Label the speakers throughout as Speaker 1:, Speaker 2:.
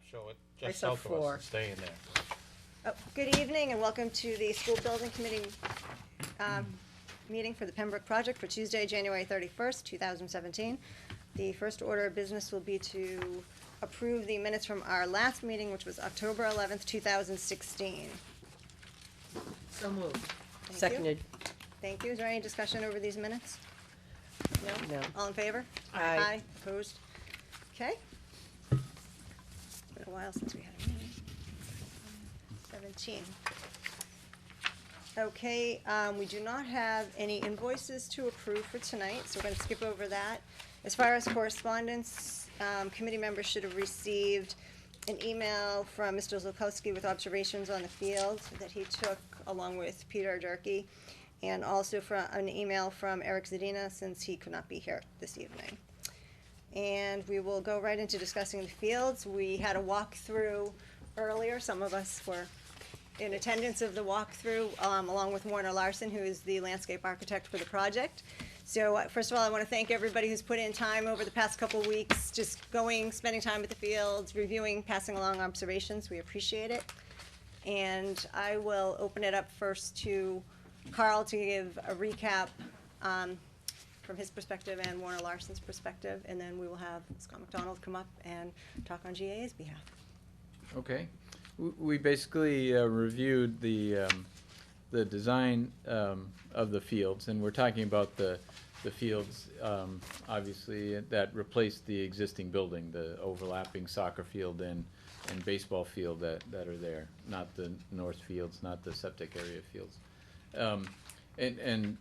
Speaker 1: map show it
Speaker 2: I
Speaker 1: just
Speaker 2: saw
Speaker 1: south of us
Speaker 2: 4.
Speaker 1: and staying there.
Speaker 3: Oh, good evening and welcome to the School Building Committee meeting for the Pembroke Project for Tuesday, January 31st, 2017. The first order of business will be to approve the minutes from our last meeting, which was October 11th, 2016.
Speaker 2: So moved.
Speaker 3: Thank you.
Speaker 2: Seconded.
Speaker 3: Thank you. Is there any discussion over these minutes? No?
Speaker 2: No.
Speaker 3: All in favor?
Speaker 2: Aye.
Speaker 3: Opposed? Okay. It's been a while since we had a meeting. 17. Okay, we do not have any invoices to approve for tonight, so we're gonna skip over that. As far as correspondence, committee members should have received an email from Mr. Zolkowski with observations on the field that he took along with Peter Durkee, and also from an email from Eric Zadina since he could not be here this evening. And we will go right into discussing the fields. We had a walkthrough earlier. Some of us were in attendance of the walkthrough, along with Warner Larson, who is the landscape architect for the project. So first of all, I want to thank everybody who's put in time over the past couple weeks, just going, spending time at the fields, reviewing, passing along observations. We appreciate it. And I will open it up first to Carl to give a recap from his perspective and Warner Larson's perspective, and then we will have Scott McDonald come up and talk on GAA's behalf.
Speaker 4: Okay. We basically reviewed the design of the fields, and we're talking about the fields, obviously, that replaced the existing building, the overlapping soccer field and baseball field that are there, not the north fields, not the septic area fields. And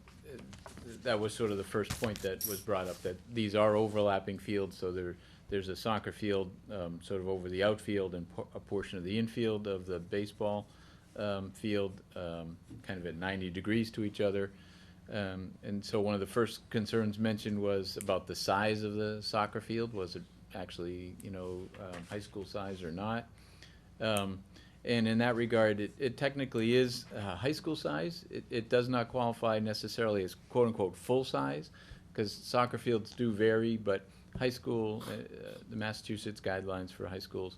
Speaker 4: that was sort of the first point that was brought up, that these are overlapping fields, so there's a soccer field sort of over the outfield and a portion of the infield of the baseball field, kind of at 90 degrees to each other. And so one of the first concerns mentioned was about the size of the soccer field. Was it actually, high school size or not? And in that regard, it technically is high school size. It does not qualify necessarily as quote-unquote full size, because soccer fields do vary, but high school, the Massachusetts guidelines for high schools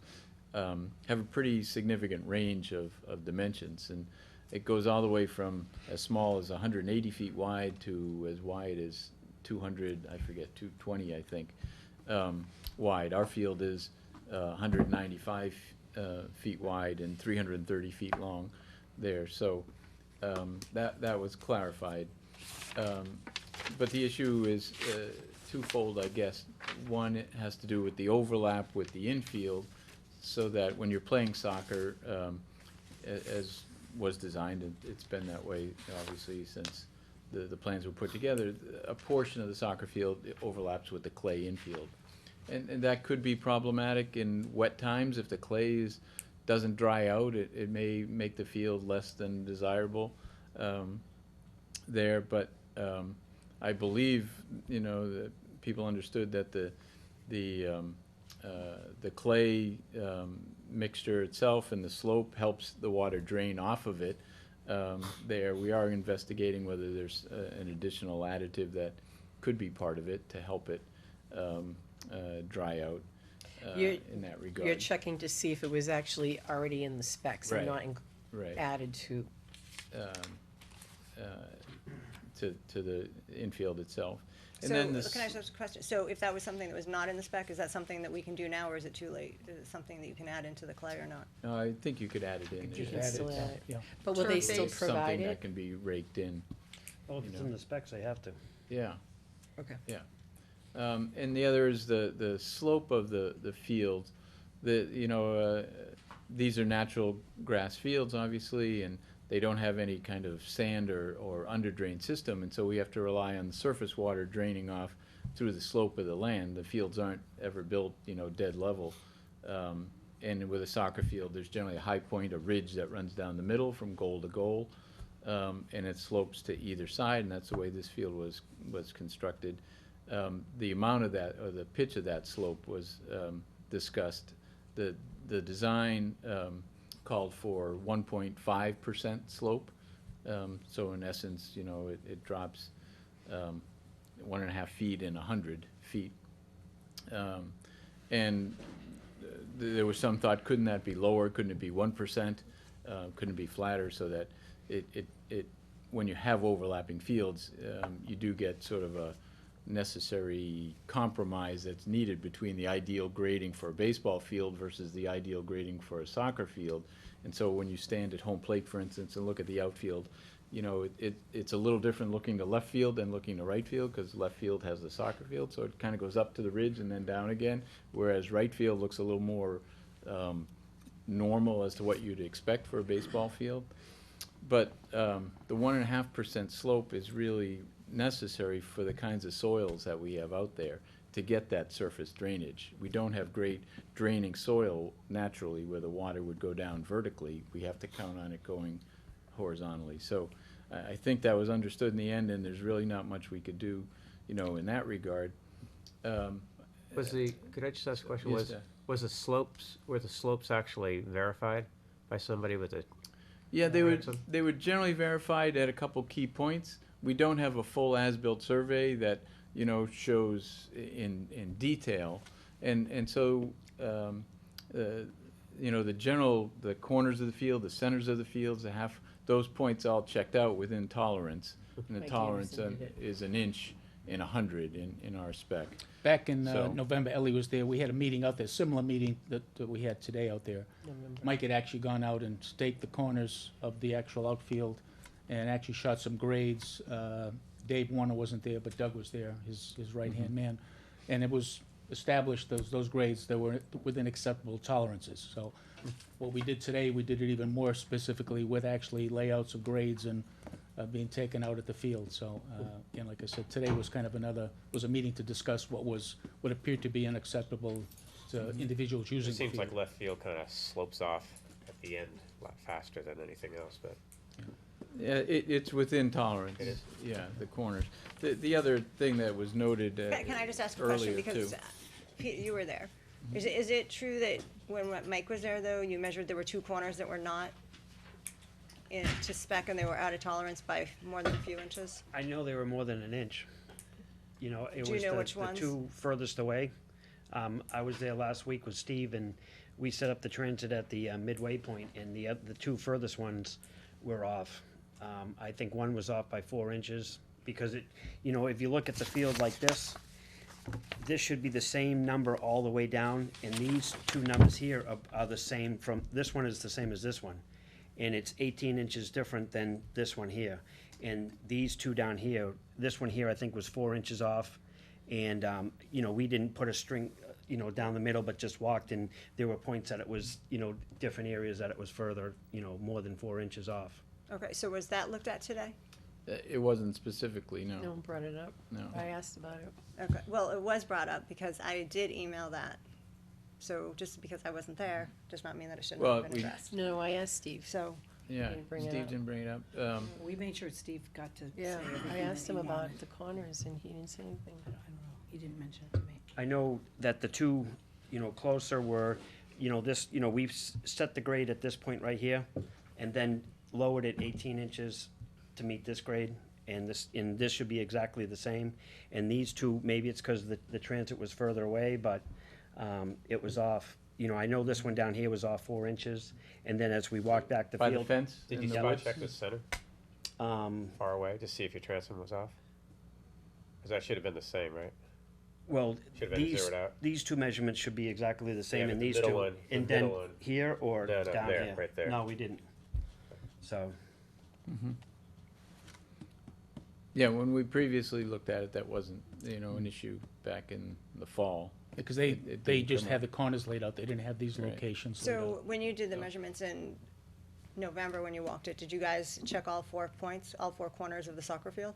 Speaker 4: have a pretty significant range of dimensions, and it goes all the way from as small as 180 feet wide to as wide as 220, I think, wide. Our field is 195 feet wide and 330 feet long there, so that was clarified. But the issue is twofold, I guess. One, it has to do with the overlap with the infield, so that when you're playing soccer, as was designed, and it's been that way obviously since the plans were put together, a portion of the soccer field overlaps with the clay infield. And that could be problematic in wet times. If the clay doesn't dry out, it may make the field less than desirable there. But I believe, that people understood that the clay mixture itself and the slope helps the water drain off of it. There, we are investigating whether there's an additional additive that could be part of it to help it dry out in that regard.
Speaker 2: You're checking to see if it was actually already in the specs and not
Speaker 4: Right.
Speaker 2: added to.
Speaker 4: To the infield itself. And
Speaker 3: So,
Speaker 4: then
Speaker 3: can
Speaker 4: this,
Speaker 3: I ask a question? So if that was something that was not in the spec, is that something that we can do now, or is it too late? Is it something that you can add into the clay or not?
Speaker 4: no, I think you could add it in.
Speaker 5: Just
Speaker 4: It's
Speaker 5: add
Speaker 2: Still
Speaker 5: it,
Speaker 2: add it.
Speaker 5: yeah.
Speaker 2: But will they
Speaker 5: Turf
Speaker 2: still
Speaker 5: base.
Speaker 2: provide
Speaker 4: something that
Speaker 2: it?
Speaker 4: can be raked in.
Speaker 5: Well, if it's
Speaker 4: You
Speaker 5: in
Speaker 4: know.
Speaker 5: the specs, they have to.
Speaker 4: Yeah,
Speaker 2: Okay.
Speaker 4: yeah. And the other is the slope of the field. These are natural grass fields, obviously, and they don't have any kind of sand or under-drain system, and so we have to rely on the surface water draining off through the slope of the land. The fields aren't ever built, dead level. And with a soccer field, there's generally a high point, a ridge that runs down the middle from goal to goal, and it slopes to either side, and that's the way this field was constructed. The amount of that, or the pitch of that slope, was discussed. The design called for 1.5% slope, so in essence, it drops 1.5 feet in 100 feet. And there was some thought, couldn't that be lower? Couldn't it be 1%? Couldn't it be flatter so that when you have overlapping fields, you do get sort of a necessary compromise that's needed between the ideal grading for a baseball field versus the ideal grading for a soccer field. And so when you stand at home plate, for instance, and look at the outfield, you know, it's a little different looking to left field than looking to right field, because left field has the soccer field, so it kind of goes up to the ridge and then down again, whereas right field looks a little more normal as to what you'd expect for a baseball field. But the 1.5% slope is really necessary for the kinds of soils that we have out there to get that surface drainage. We don't have great draining soil naturally where the water would go down vertically. We have to count on it going horizontally. So I think that was understood in the end, and there's really not much we could do, you know, in that regard.
Speaker 1: Could I just ask a question?
Speaker 4: Yes,
Speaker 1: Were the slopes actually verified by somebody with a?
Speaker 4: Yeah, they
Speaker 1: Ransom?
Speaker 4: were generally verified at a couple key points. We don't have a full as-built survey that, you know, shows in detail, and so you know, the corners of the field, the centers of the fields, those points all checked out within tolerance, and the
Speaker 2: Mike
Speaker 4: tolerance
Speaker 2: Anderson did it.
Speaker 4: is 1 inch in 100 in our spec.
Speaker 5: Back in
Speaker 4: So-
Speaker 5: November, Ellie was there. We had a meeting out there, similar meeting that we had today out there.
Speaker 2: November.
Speaker 5: Mike had actually gone out and staked the corners of the actual outfield and actually shot some grades. Dave Warner wasn't there, but Doug was there, his right-hand man. And it was established, those grades, that were within acceptable tolerances. So what we did today, we did it even more specifically with actually layouts of grades and being taken out at the field. So, again, like I said, today was kind of was a meeting to discuss what appeared to be unacceptable to individuals using
Speaker 1: It
Speaker 5: the
Speaker 1: seems
Speaker 5: field.
Speaker 1: like left field kind of slopes off at the end a lot faster than anything else, but.
Speaker 4: Yeah, it's within tolerance.
Speaker 1: It is?
Speaker 4: Yeah, the corners. The other thing that was noted
Speaker 3: Can I just ask a question,
Speaker 4: earlier,
Speaker 3: because
Speaker 4: too.
Speaker 3: Pete, you were there. Is it true that when Mike was there, though, you measured there were 2 corners that were not to spec and they were out of tolerance by more than a few inches?
Speaker 6: I know they were more than an inch. You know, it
Speaker 3: Do you
Speaker 6: was
Speaker 3: know which
Speaker 6: the
Speaker 3: ones?
Speaker 6: 2 furthest away. I was there last week with Steve, and we set up the transit at the midway point, and the 2 furthest ones were off. I think one was off by 4 inches, because you know, if you look at the field like this should be the same number all the way down, and these 2 numbers here are the same this one is the same as this one. And it's 18 inches different than this one here. And these 2 down here, this one here I think was 4 inches off. And, you know, we didn't put a string, you know, down the middle, but just walked, and there were points that it was, you know, different areas that it was further, you know, more than 4 inches off.
Speaker 3: Okay, so was that looked at today?
Speaker 4: It wasn't specifically, no.
Speaker 2: No one brought it up.
Speaker 4: No.
Speaker 2: I asked about it.
Speaker 3: Okay, well, it was brought up because I did email that. So just because I wasn't there does not mean that it shouldn't
Speaker 4: Well,
Speaker 3: have been addressed.
Speaker 2: No, I asked Steve.
Speaker 3: So,
Speaker 4: Yeah,
Speaker 2: Didn't bring it
Speaker 4: Steve
Speaker 2: up.
Speaker 4: didn't bring it up.
Speaker 7: We made sure Steve got to say
Speaker 2: Yeah,
Speaker 7: everything
Speaker 2: I asked
Speaker 7: that
Speaker 2: him
Speaker 7: he
Speaker 2: about
Speaker 7: wanted.
Speaker 2: the corners and he didn't say anything.
Speaker 7: I don't know, he didn't mention it to me.
Speaker 6: I know that the 2, you know, closer were, you know, this, you know, we've set the grade at this point right here, and then lowered it 18 inches to meet this grade, and this should be exactly the same. And these 2, maybe it's because the transit was further away, but it was off. You know, I know this one down here was off 4 inches, and then as we walked back the
Speaker 4: By
Speaker 6: field.
Speaker 4: the fence?
Speaker 1: Did
Speaker 4: in
Speaker 1: you
Speaker 4: the
Speaker 1: spot
Speaker 4: woods?
Speaker 1: check the center
Speaker 6: Um,
Speaker 1: far away to see if your transom was off? Because that should have been the same, right?
Speaker 6: well,
Speaker 1: Should've been
Speaker 6: these,
Speaker 1: zeroed out.
Speaker 6: these 2 measurements should be exactly the same,
Speaker 1: but
Speaker 6: and
Speaker 1: the
Speaker 6: these
Speaker 1: middle
Speaker 6: 2.
Speaker 1: one- the
Speaker 6: And then
Speaker 1: middle one.
Speaker 6: here or
Speaker 1: No,
Speaker 6: down
Speaker 1: there,
Speaker 6: here?
Speaker 1: right there.
Speaker 6: No, we didn't. So,
Speaker 4: Yeah, when we previously looked at it, that wasn't, you know, an issue back in the fall.
Speaker 5: Because
Speaker 4: It
Speaker 5: they
Speaker 4: didn't
Speaker 5: just
Speaker 4: come
Speaker 5: had
Speaker 4: up.
Speaker 5: the corners laid out. They didn't have these
Speaker 4: Right.
Speaker 5: locations laid
Speaker 3: so
Speaker 5: out.
Speaker 3: when you did the measurements in November when you walked it, did you guys check all 4 points, all 4 corners of the soccer field?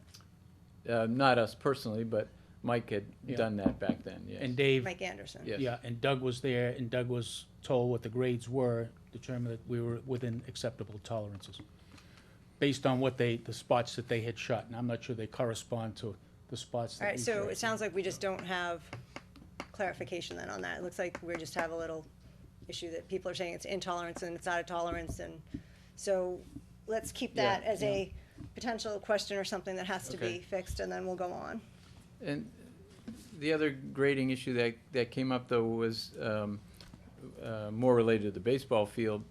Speaker 4: Not us personally, but Mike had
Speaker 5: Yeah.
Speaker 4: done that back then, yes.
Speaker 5: And Dave,
Speaker 3: Mike Anderson?
Speaker 4: Yes.
Speaker 5: yeah, and Doug was there, and Doug was told what the grades were, determined that we were within acceptable tolerances, based on the spots that they had shot, and I'm not sure they correspond to the spots that
Speaker 3: All right,
Speaker 5: we
Speaker 3: so
Speaker 5: shot.
Speaker 3: it sounds like we just don't have clarification then on that. It looks like we just have a little issue that people are saying it's intolerance and it's out of tolerance, and so let's keep that
Speaker 4: Yeah,
Speaker 3: as a potential question or something that has to
Speaker 4: Okay.
Speaker 3: be fixed, and then we'll go on.
Speaker 4: And the other grading issue that came up, though, was more related to the baseball field,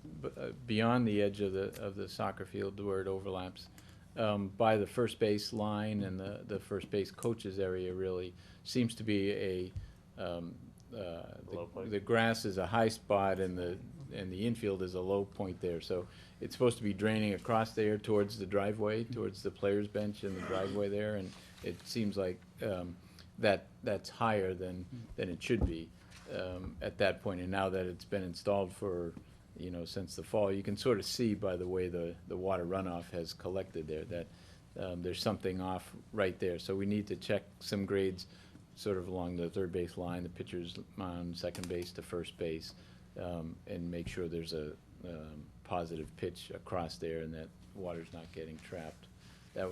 Speaker 4: beyond the edge of the soccer field where it overlaps, by the first base line and the first base coaches area really seems to be
Speaker 1: Low point.
Speaker 4: the grass is a high spot and the infield is a low point there. So it's supposed to be draining across there towards the driveway, towards the players' bench and the driveway there, and it seems like that's higher than it should be at that point. And now that it's been installed for, since the fall, you can sort of see by the way the water runoff has collected there that there's something off right there. So we need to check some grades sort of along the third base line, the pitcher's mound, second base to first base, and make sure there's a positive pitch across there and that water's not getting trapped. That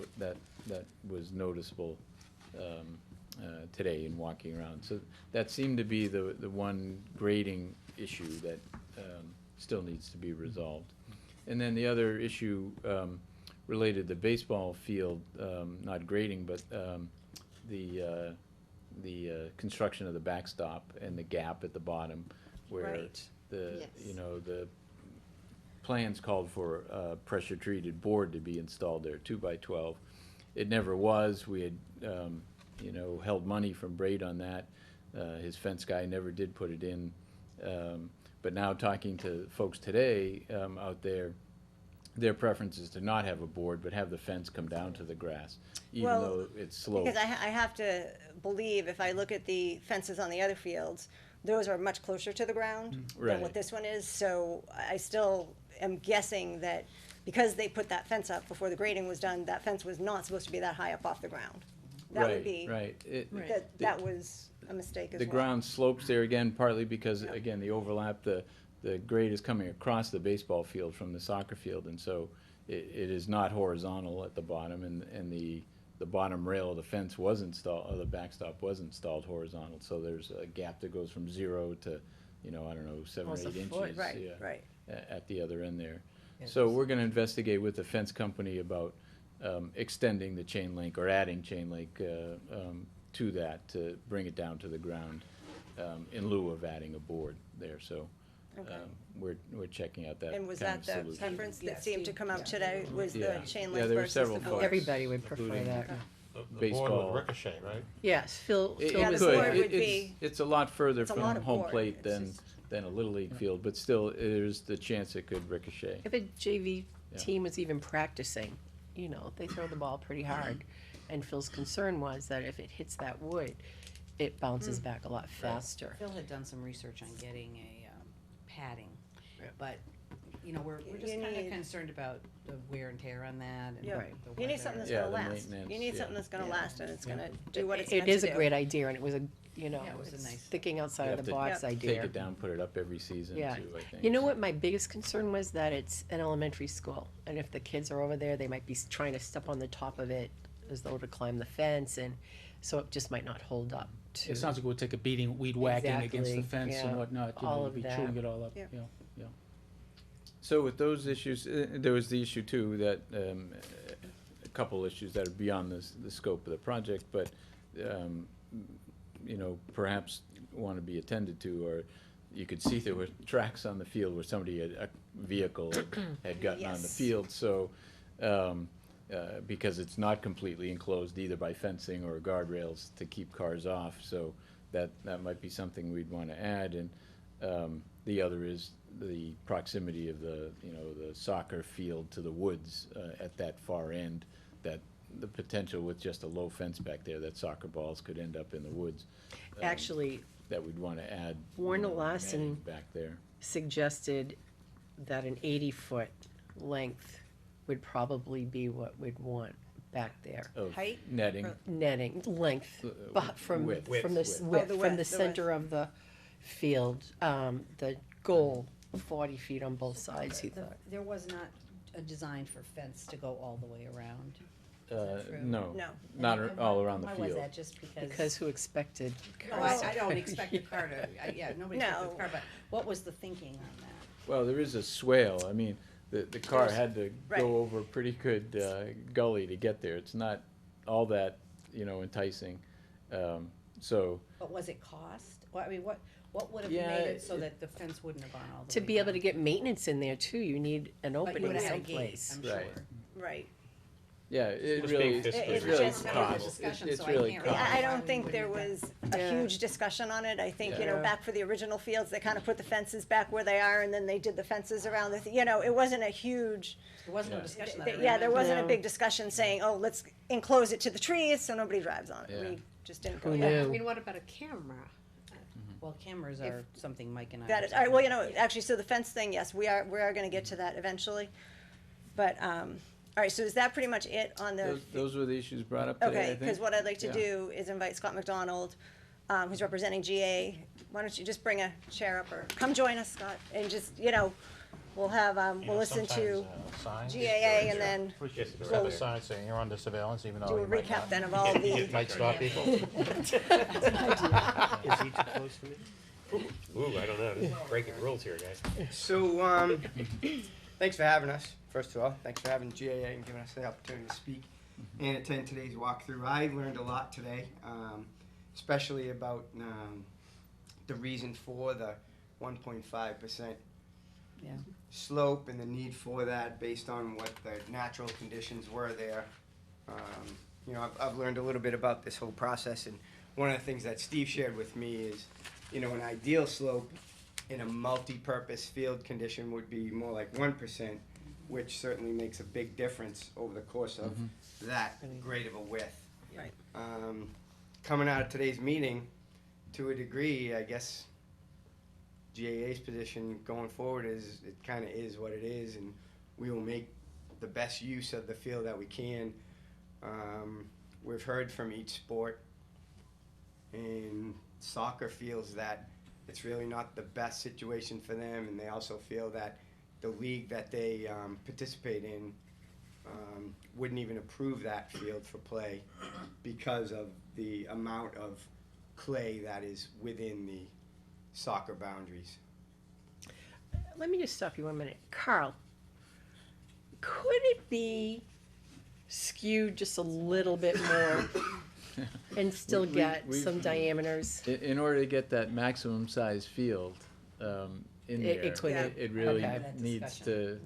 Speaker 4: was noticeable today in walking around. So that seemed to be the one grading issue that still needs to be resolved. And then the other issue related to the baseball field, not grading, but the construction of the backstop and the gap at the bottom where
Speaker 3: Right.
Speaker 4: the,
Speaker 3: Yes.
Speaker 4: the plans called for a pressure-treated board to be installed there, 2x12. It never was. We had, held money from Braid on that. His fence guy never did put it in. But now talking to folks today out there, their preference is to not have a board, but have the fence come down to the grass, even
Speaker 3: Well,
Speaker 4: though it's sloped.
Speaker 3: Because I have to believe, if I look at the fences on the other fields, those are much closer to the ground than
Speaker 4: Right.
Speaker 3: what this one is, so I still am guessing that because they put that fence up before the grading was done, that fence was not supposed to be that high up off the ground. That would be,
Speaker 4: Right.
Speaker 3: that was a mistake as
Speaker 4: The
Speaker 3: well.
Speaker 4: ground slopes there again, partly because, again, the overlap, the grade is coming across the baseball field from the soccer field, and so it is not horizontal at the bottom, and the bottom rail of the fence was installed, or the backstop was installed horizontal, so there's a gap that goes from 0 to, 7 or
Speaker 2: Almost a
Speaker 4: 8
Speaker 2: foot.
Speaker 4: inches.
Speaker 3: Right,
Speaker 4: yeah,
Speaker 3: right.
Speaker 4: At the other end there. So we're gonna investigate with the fence company about extending the chain link or adding chain link to that to bring it down to the ground in lieu of adding a board there, so
Speaker 3: Okay.
Speaker 4: we're checking out that
Speaker 3: And was
Speaker 4: kind
Speaker 3: that
Speaker 4: of
Speaker 3: the
Speaker 4: solution.
Speaker 3: preference
Speaker 7: Yeah,
Speaker 3: that seemed to
Speaker 7: Steve,
Speaker 3: come out
Speaker 7: yeah.
Speaker 3: today, was the
Speaker 4: Yeah.
Speaker 3: chain
Speaker 4: Yeah,
Speaker 3: link
Speaker 4: there were
Speaker 3: versus
Speaker 4: several
Speaker 3: the
Speaker 4: folks.
Speaker 3: board?
Speaker 2: Everybody would prefer
Speaker 4: including-
Speaker 2: that.
Speaker 8: The board
Speaker 4: Baseball.
Speaker 8: would ricochet, right?
Speaker 2: Yes, Phil
Speaker 4: It
Speaker 3: Yeah,
Speaker 2: was
Speaker 3: the
Speaker 4: could.
Speaker 3: board
Speaker 2: there.
Speaker 3: would
Speaker 4: It's-
Speaker 3: be-
Speaker 4: It's a lot further
Speaker 3: It's a
Speaker 4: from
Speaker 3: lot of
Speaker 4: home
Speaker 3: board.
Speaker 4: plate
Speaker 3: It's
Speaker 4: than
Speaker 3: just-
Speaker 4: a Little League field, but still, there's the chance it could ricochet.
Speaker 2: If a JV
Speaker 4: Yeah.
Speaker 2: team was even practicing, they throw the ball pretty hard. And Phil's concern was that if it hits that wood, it bounces back a lot faster.
Speaker 7: Phil had done some research on getting a padding,
Speaker 2: Yeah.
Speaker 7: but, we're
Speaker 3: You
Speaker 7: just kind of
Speaker 3: need-
Speaker 7: concerned about the wear and tear on that and
Speaker 3: Yeah.
Speaker 2: Right.
Speaker 7: the
Speaker 3: You need
Speaker 7: weather.
Speaker 3: something that's
Speaker 4: Yeah,
Speaker 3: gonna
Speaker 4: the
Speaker 3: last.
Speaker 4: maintenance,
Speaker 3: You need
Speaker 4: yeah.
Speaker 3: something that's gonna
Speaker 7: Yeah.
Speaker 3: last and it's gonna do what it's meant
Speaker 2: It
Speaker 3: to do.
Speaker 2: is a great idea, and it was
Speaker 7: Yeah, it was a
Speaker 2: it's
Speaker 7: nice-
Speaker 2: thinking
Speaker 4: You
Speaker 2: outside of
Speaker 4: have
Speaker 2: the
Speaker 4: to
Speaker 2: box
Speaker 3: Yep.
Speaker 2: idea.
Speaker 4: Take it down, put it up every season too,
Speaker 2: Yeah.
Speaker 4: I think.
Speaker 2: You know what, my biggest concern was that it's an elementary school, and if the kids are over there, they might be trying to step on the top of it as though to climb the fence, and so it just might not hold up to.
Speaker 5: It sounds like it would take a beating, weed whacking against the
Speaker 2: Exactly,
Speaker 5: fence
Speaker 2: yeah,
Speaker 5: and whatnot,
Speaker 2: all
Speaker 5: it'd
Speaker 2: of
Speaker 5: be
Speaker 2: that.
Speaker 5: chewing it all up,
Speaker 3: Yeah.
Speaker 5: yeah.
Speaker 4: So with those issues, there was the issue too, that, a couple issues that are beyond the scope of the project, but, perhaps want to be attended to, or you could see there were tracks on the field where a vehicle had gotten on the
Speaker 3: Yes.
Speaker 4: field, so, because it's not completely enclosed either by fencing or guardrails to keep cars off, so that might be something we'd want to add, and, the other is the proximity of the soccer field to the woods at that far end, that the potential with just a low fence back there, that soccer balls could end up in the woods.
Speaker 2: Actually,
Speaker 4: That we'd want to add.
Speaker 2: Warner
Speaker 4: netting
Speaker 2: Larson
Speaker 4: back there.
Speaker 2: suggested that an 80-foot length would probably be what we'd want back there.
Speaker 4: Of
Speaker 3: Height?
Speaker 4: netting.
Speaker 2: Netting, length, but from,
Speaker 4: Width.
Speaker 2: from the
Speaker 4: Width.
Speaker 3: Oh,
Speaker 2: width,
Speaker 3: the
Speaker 2: from
Speaker 3: width,
Speaker 2: the
Speaker 3: the
Speaker 2: center of the field, the goal, 40 feet on both sides, he thought.
Speaker 7: There was not a design for fence to go all the way around. True.
Speaker 4: No,
Speaker 3: No.
Speaker 4: not
Speaker 7: And
Speaker 4: all around the
Speaker 7: Why was
Speaker 4: field.
Speaker 7: that, just because?
Speaker 2: Because who expected
Speaker 7: No,
Speaker 2: cars?
Speaker 7: I don't expect a car to, yeah, nobody expects
Speaker 3: No.
Speaker 7: a car, but what was the thinking on that?
Speaker 4: Well, there is a swale, I mean, the car
Speaker 3: There's-
Speaker 4: had to
Speaker 3: right.
Speaker 4: go over a pretty good gully to get there, it's not all that, enticing, so.
Speaker 7: But was it cost? Well, I mean, What would have
Speaker 4: Yeah,
Speaker 7: made it so
Speaker 4: it-
Speaker 7: that the fence wouldn't have gone all the way
Speaker 2: To be able
Speaker 7: down?
Speaker 2: to get maintenance in there too, you need an
Speaker 7: But you
Speaker 2: opening
Speaker 7: would have had a gate,
Speaker 2: someplace.
Speaker 7: I'm sure.
Speaker 4: Right.
Speaker 3: Right.
Speaker 4: Yeah, it
Speaker 1: Just
Speaker 4: really,
Speaker 1: being
Speaker 4: it's
Speaker 1: fiscally
Speaker 3: It's
Speaker 4: really
Speaker 3: just-
Speaker 4: cost,
Speaker 7: discussion,
Speaker 4: it's
Speaker 7: so I
Speaker 4: really
Speaker 7: can't
Speaker 4: cost.
Speaker 3: I
Speaker 7: Why
Speaker 3: don't
Speaker 7: we
Speaker 3: think
Speaker 7: wouldn't
Speaker 3: there
Speaker 7: have
Speaker 3: was
Speaker 7: done-
Speaker 3: a
Speaker 2: Yeah.
Speaker 3: huge discussion on it. I think, you know,
Speaker 2: Yeah.
Speaker 3: back for the original fields, they kind of put the fences back where they are, and then they did the fences around the, you know, it wasn't a huge,
Speaker 7: There wasn't no
Speaker 4: Yeah.
Speaker 7: discussion that I
Speaker 3: yeah, there
Speaker 7: remember.
Speaker 3: wasn't a
Speaker 2: No.
Speaker 3: big discussion saying, oh, let's enclose it to the trees so nobody drives on it.
Speaker 4: Yeah.
Speaker 3: We just didn't
Speaker 2: Who
Speaker 3: go there.
Speaker 2: knew?
Speaker 8: I mean, what about a camera?
Speaker 7: Well, cameras are something Mike and I.
Speaker 3: That
Speaker 7: were
Speaker 3: is, all right, well, you know,
Speaker 7: talking
Speaker 3: actually, so the fence thing, yes, we are gonna get to that eventually. But, all right, so is that pretty much it on the?
Speaker 4: Those were the issues brought up today, I
Speaker 3: Okay,
Speaker 4: think.
Speaker 3: because what I'd like to
Speaker 4: Yeah.
Speaker 3: do is invite Scott McDonald, who's representing GA. Why don't you just bring a chair up, or come join us, Scott, and just, you know, we'll have, we'll listen to GAA and then
Speaker 1: Yes, it's
Speaker 3: Well,
Speaker 1: right
Speaker 9: A
Speaker 1: there.
Speaker 9: sign saying you're under surveillance, even
Speaker 3: do
Speaker 9: though
Speaker 3: a
Speaker 9: you might
Speaker 3: recap
Speaker 9: not.
Speaker 3: then of all the,
Speaker 9: Might stop people.
Speaker 6: Is he too close to me?
Speaker 1: Ooh, I don't know, this is breaking rules here, guys.
Speaker 10: So, thanks for having us, first of all. Thanks for having GAA and giving us the opportunity to speak and attend today's walkthrough. I learned a lot today, especially about the reason for the 1.5%
Speaker 7: Yeah.
Speaker 10: slope and the need for that based on what the natural conditions were there. You know, I've learned a little bit about this whole process, and one of the things that Steve shared with me is, you know, an ideal slope in a multi-purpose field condition would be more like 1%, which certainly makes a big difference over the course of that great of a width.
Speaker 3: Right.
Speaker 10: Coming out of today's meeting, to a degree, I guess GAA's position going forward is it kind of is what it is, and we will make the best use of the field that we can. We've heard from each sport, and soccer feels that it's really not the best situation for them, and they also feel that the league that they participate in wouldn't even approve that field for play because of the amount of clay that is within the soccer boundaries.
Speaker 2: Let me just stop you 1 minute. Carl, could it be skewed just a little bit more and still
Speaker 4: We-
Speaker 2: get
Speaker 4: we've-
Speaker 2: some diameters?
Speaker 4: In order to get that maximum size field, in
Speaker 2: It-
Speaker 4: there,
Speaker 2: it couldn't-
Speaker 4: it really
Speaker 2: okay.
Speaker 7: That
Speaker 4: needs
Speaker 7: discussion.
Speaker 4: to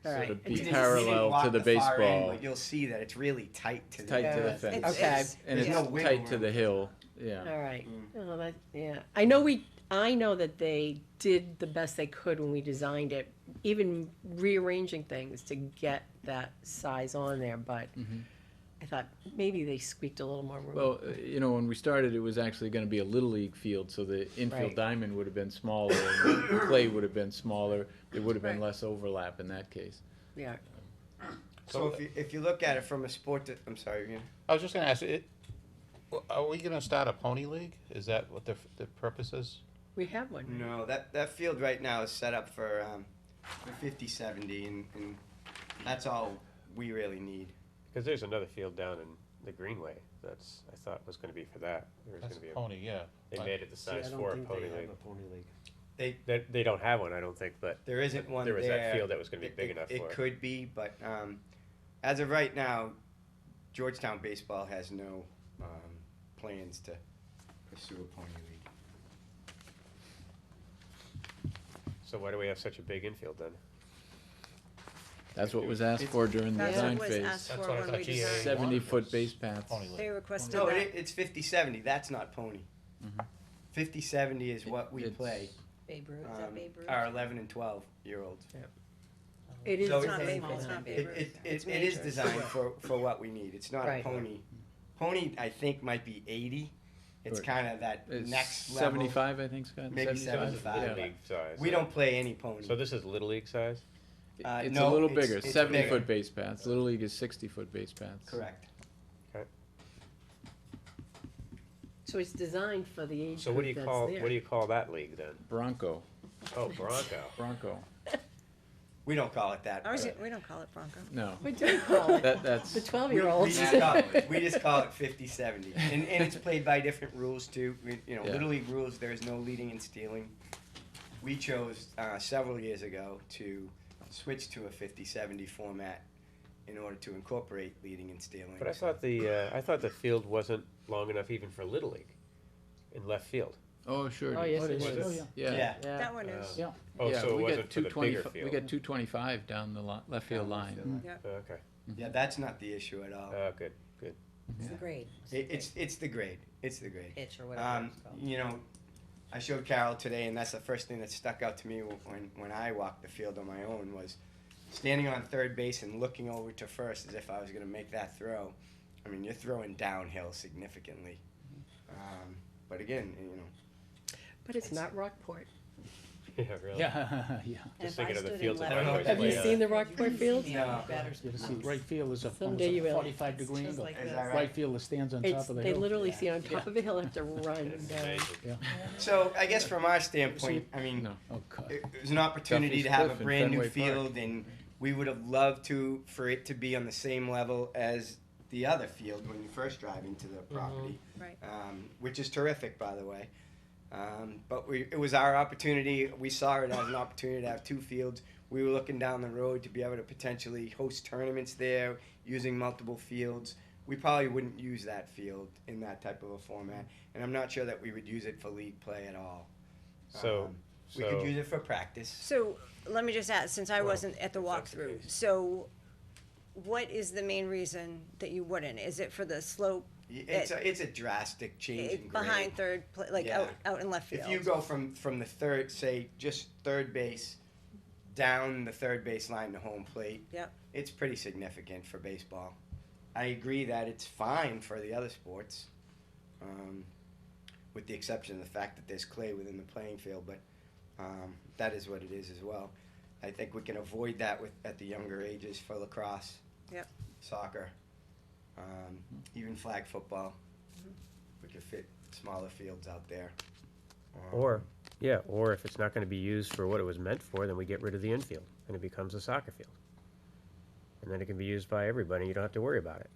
Speaker 2: All
Speaker 4: sort
Speaker 2: right.
Speaker 4: of
Speaker 2: It's
Speaker 4: be
Speaker 2: just-
Speaker 4: parallel to the baseball,
Speaker 10: But you'll see that it's really tight to the.
Speaker 4: tight to the
Speaker 2: Yeah.
Speaker 4: fence.
Speaker 3: It's-
Speaker 2: Okay.
Speaker 3: it's-
Speaker 4: And
Speaker 10: there's
Speaker 4: it's
Speaker 10: no wiggle
Speaker 4: tight to
Speaker 10: room.
Speaker 4: the hill, yeah.
Speaker 2: All right. Oh, that, yeah. I know that they did the best they could when we designed it, even rearranging things to get that size on there, but I thought maybe they squeaked a little more room.
Speaker 4: Well, you know, when we started, it was actually gonna be a Little League field, so the infield
Speaker 2: Right.
Speaker 4: diamond would have been smaller, and the clay would have been smaller, there would have been
Speaker 3: Right.
Speaker 4: less overlap in that case.
Speaker 2: Yeah.
Speaker 10: So if you look at it from a sport, I'm sorry, you know,
Speaker 9: I was just gonna ask, are we gonna start a pony league? Is that what the purpose is?
Speaker 2: We have one.
Speaker 10: no, that field right now is set up for 50-70, and that's all we really need.
Speaker 1: Because there's another field down in the Greenway that's, I thought was gonna be for that. There was
Speaker 9: That's
Speaker 1: gonna be
Speaker 9: pony, yeah.
Speaker 1: they
Speaker 9: But-
Speaker 1: made it the
Speaker 6: See, I
Speaker 1: size
Speaker 6: don't
Speaker 1: for a
Speaker 6: think
Speaker 1: pony
Speaker 6: they have
Speaker 1: league.
Speaker 6: a pony league.
Speaker 1: They don't have one, I don't think, but
Speaker 10: There isn't one
Speaker 1: there was
Speaker 10: there.
Speaker 1: that field that was gonna be
Speaker 10: It-
Speaker 1: big
Speaker 10: it-
Speaker 1: enough
Speaker 10: It
Speaker 1: for it.
Speaker 10: could be, but as of right now, Georgetown baseball has no plans to pursue a pony league.
Speaker 1: So why do we have such a big infield then?
Speaker 4: That's what was asked for during the
Speaker 3: that's
Speaker 4: design
Speaker 3: what was
Speaker 4: phase.
Speaker 3: asked
Speaker 9: That's
Speaker 3: for
Speaker 9: what I
Speaker 3: when
Speaker 9: thought
Speaker 3: we
Speaker 9: GAA
Speaker 3: designed.
Speaker 9: wanted.
Speaker 4: 70-foot base paths.
Speaker 9: Pony league.
Speaker 3: They requested
Speaker 10: No,
Speaker 3: that.
Speaker 10: it's 50-70, that's not pony. 50-70 is what we
Speaker 4: It's-
Speaker 10: play,
Speaker 7: Babe Ruth, is that Babe Ruth?
Speaker 10: our 11 and 12-year-olds.
Speaker 2: It is.
Speaker 10: So
Speaker 3: It's not
Speaker 10: it's-
Speaker 3: Babe, it's not Babe
Speaker 10: It,
Speaker 3: Ruth.
Speaker 10: it,
Speaker 3: It's
Speaker 10: it is
Speaker 3: major.
Speaker 10: designed for what we need, it's not a
Speaker 2: Right.
Speaker 10: pony. Pony, I think, might be 80, it's
Speaker 4: Right.
Speaker 10: kinda that
Speaker 4: It's
Speaker 10: next level.
Speaker 4: 75, I think, Scott?
Speaker 10: Maybe
Speaker 1: So this is
Speaker 10: 75.
Speaker 1: Little
Speaker 10: Yeah.
Speaker 1: League size.
Speaker 10: We don't play any pony.
Speaker 1: So this is Little League size?
Speaker 4: It's a
Speaker 10: no,
Speaker 4: little
Speaker 10: it's-
Speaker 4: bigger,
Speaker 10: it's
Speaker 4: 70-foot
Speaker 10: bigger.
Speaker 4: base paths. Little League is 60-foot base paths.
Speaker 10: Correct.
Speaker 2: So it's designed for the age
Speaker 1: So what do you
Speaker 2: group
Speaker 1: call,
Speaker 2: that's
Speaker 1: what do
Speaker 2: there.
Speaker 1: you call that league then?
Speaker 4: Bronco,
Speaker 1: Oh, Bronco.
Speaker 4: Bronco.
Speaker 10: We don't call it that.
Speaker 3: Ours,
Speaker 10: but
Speaker 3: we don't call it Bronco.
Speaker 4: No,
Speaker 2: What do you call it?
Speaker 4: that's,
Speaker 2: The
Speaker 10: we
Speaker 2: 12-year-olds.
Speaker 10: just call it 50-70. And it's played by different rules too.
Speaker 4: Yeah.
Speaker 10: Little League rules, there is no leading and stealing. We chose several years ago to switch to a 50-70 format in order to incorporate leading and stealing.
Speaker 1: But I thought the field wasn't long enough even for Little League in left field.
Speaker 4: Oh, sure.
Speaker 2: Oh,
Speaker 4: it
Speaker 2: yes,
Speaker 4: is.
Speaker 2: it
Speaker 5: Oh,
Speaker 2: is.
Speaker 5: yeah.
Speaker 4: Yeah.
Speaker 2: Yeah.
Speaker 3: That one is,
Speaker 5: Yeah.
Speaker 1: Oh,
Speaker 4: Yeah,
Speaker 1: so
Speaker 4: we
Speaker 1: it
Speaker 4: get
Speaker 1: wasn't for the bigger
Speaker 4: 220
Speaker 1: field?
Speaker 4: We get 225 down the left field line.
Speaker 3: yeah.
Speaker 1: Okay,
Speaker 10: Yeah, that's not the issue at all.
Speaker 1: good, good.
Speaker 7: It's the grade.
Speaker 10: It's the grade, it's the grade.
Speaker 7: Pitch or whatever
Speaker 10: Um,
Speaker 7: it's called.
Speaker 10: you know, I showed Carol today, and that's the first thing that stuck out to me when I walked the field on my own was standing on third base and looking over to first as if I was going to make that throw. I mean, you're throwing downhill significantly. But again, you know,
Speaker 2: But it's not Rockport.
Speaker 1: Yeah, really.
Speaker 5: Yeah, yeah.
Speaker 7: And
Speaker 1: Just
Speaker 7: if I
Speaker 1: thinking of the
Speaker 7: stood in
Speaker 1: fields that
Speaker 7: left
Speaker 1: I always
Speaker 7: field,
Speaker 2: Have you
Speaker 1: play,
Speaker 2: seen the Rockport fields?
Speaker 10: No.
Speaker 5: You see, right field is a,
Speaker 2: Someday
Speaker 5: almost
Speaker 2: you
Speaker 5: a
Speaker 2: will.
Speaker 5: 45-degree
Speaker 7: Just
Speaker 5: angle.
Speaker 7: like
Speaker 10: Is
Speaker 7: this.
Speaker 10: that right?
Speaker 5: Right field that stands on top
Speaker 2: It's,
Speaker 5: of the
Speaker 2: they
Speaker 5: hill.
Speaker 2: literally see on top of a hill, have to run
Speaker 1: It's
Speaker 2: down.
Speaker 1: amazing.
Speaker 5: Yeah.
Speaker 10: so I guess from our standpoint, I mean,
Speaker 4: No. Oh, God.
Speaker 10: it was an opportunity
Speaker 4: Duffy's
Speaker 10: to have a
Speaker 4: Cliff and
Speaker 10: brand new
Speaker 4: Fenway Park.
Speaker 10: field, and we would have loved for it to be on the same level as the other field when you first drive into the property.
Speaker 3: Right.
Speaker 10: Which is terrific, by the way. But it was our opportunity. We saw it as an opportunity to have two fields. We were looking down the road to be able to potentially host tournaments there using multiple fields. We probably wouldn't use that field in that type of a format, and I'm not sure that we would use it for league play at all.
Speaker 1: So,
Speaker 10: We could use it for practice.
Speaker 3: So, let me just ask, since I
Speaker 1: Well,
Speaker 3: wasn't at the
Speaker 1: if that's the
Speaker 3: walkthrough,
Speaker 1: case.
Speaker 3: so what is the main reason that you wouldn't? Is it for the slope
Speaker 10: It's a drastic change in grade.
Speaker 3: behind third, like
Speaker 10: Yeah.
Speaker 3: out in left field?
Speaker 10: If you go from the third, say, just third base, down the third base line to home plate,
Speaker 3: Yep.
Speaker 10: it's pretty significant for baseball. I agree that it's fine for the other sports, with the exception of the fact that there's clay within the playing field, but that is what it is as well. I think we can avoid that at the younger ages for lacrosse,
Speaker 3: Yep.
Speaker 10: soccer, even flag football. We could fit smaller fields out there.
Speaker 1: Or, yeah, or if it's not gonna be used for what it was meant for, then we get rid of the infield, and it becomes a soccer field. And then it can be used by everybody, and you don't have to worry about it.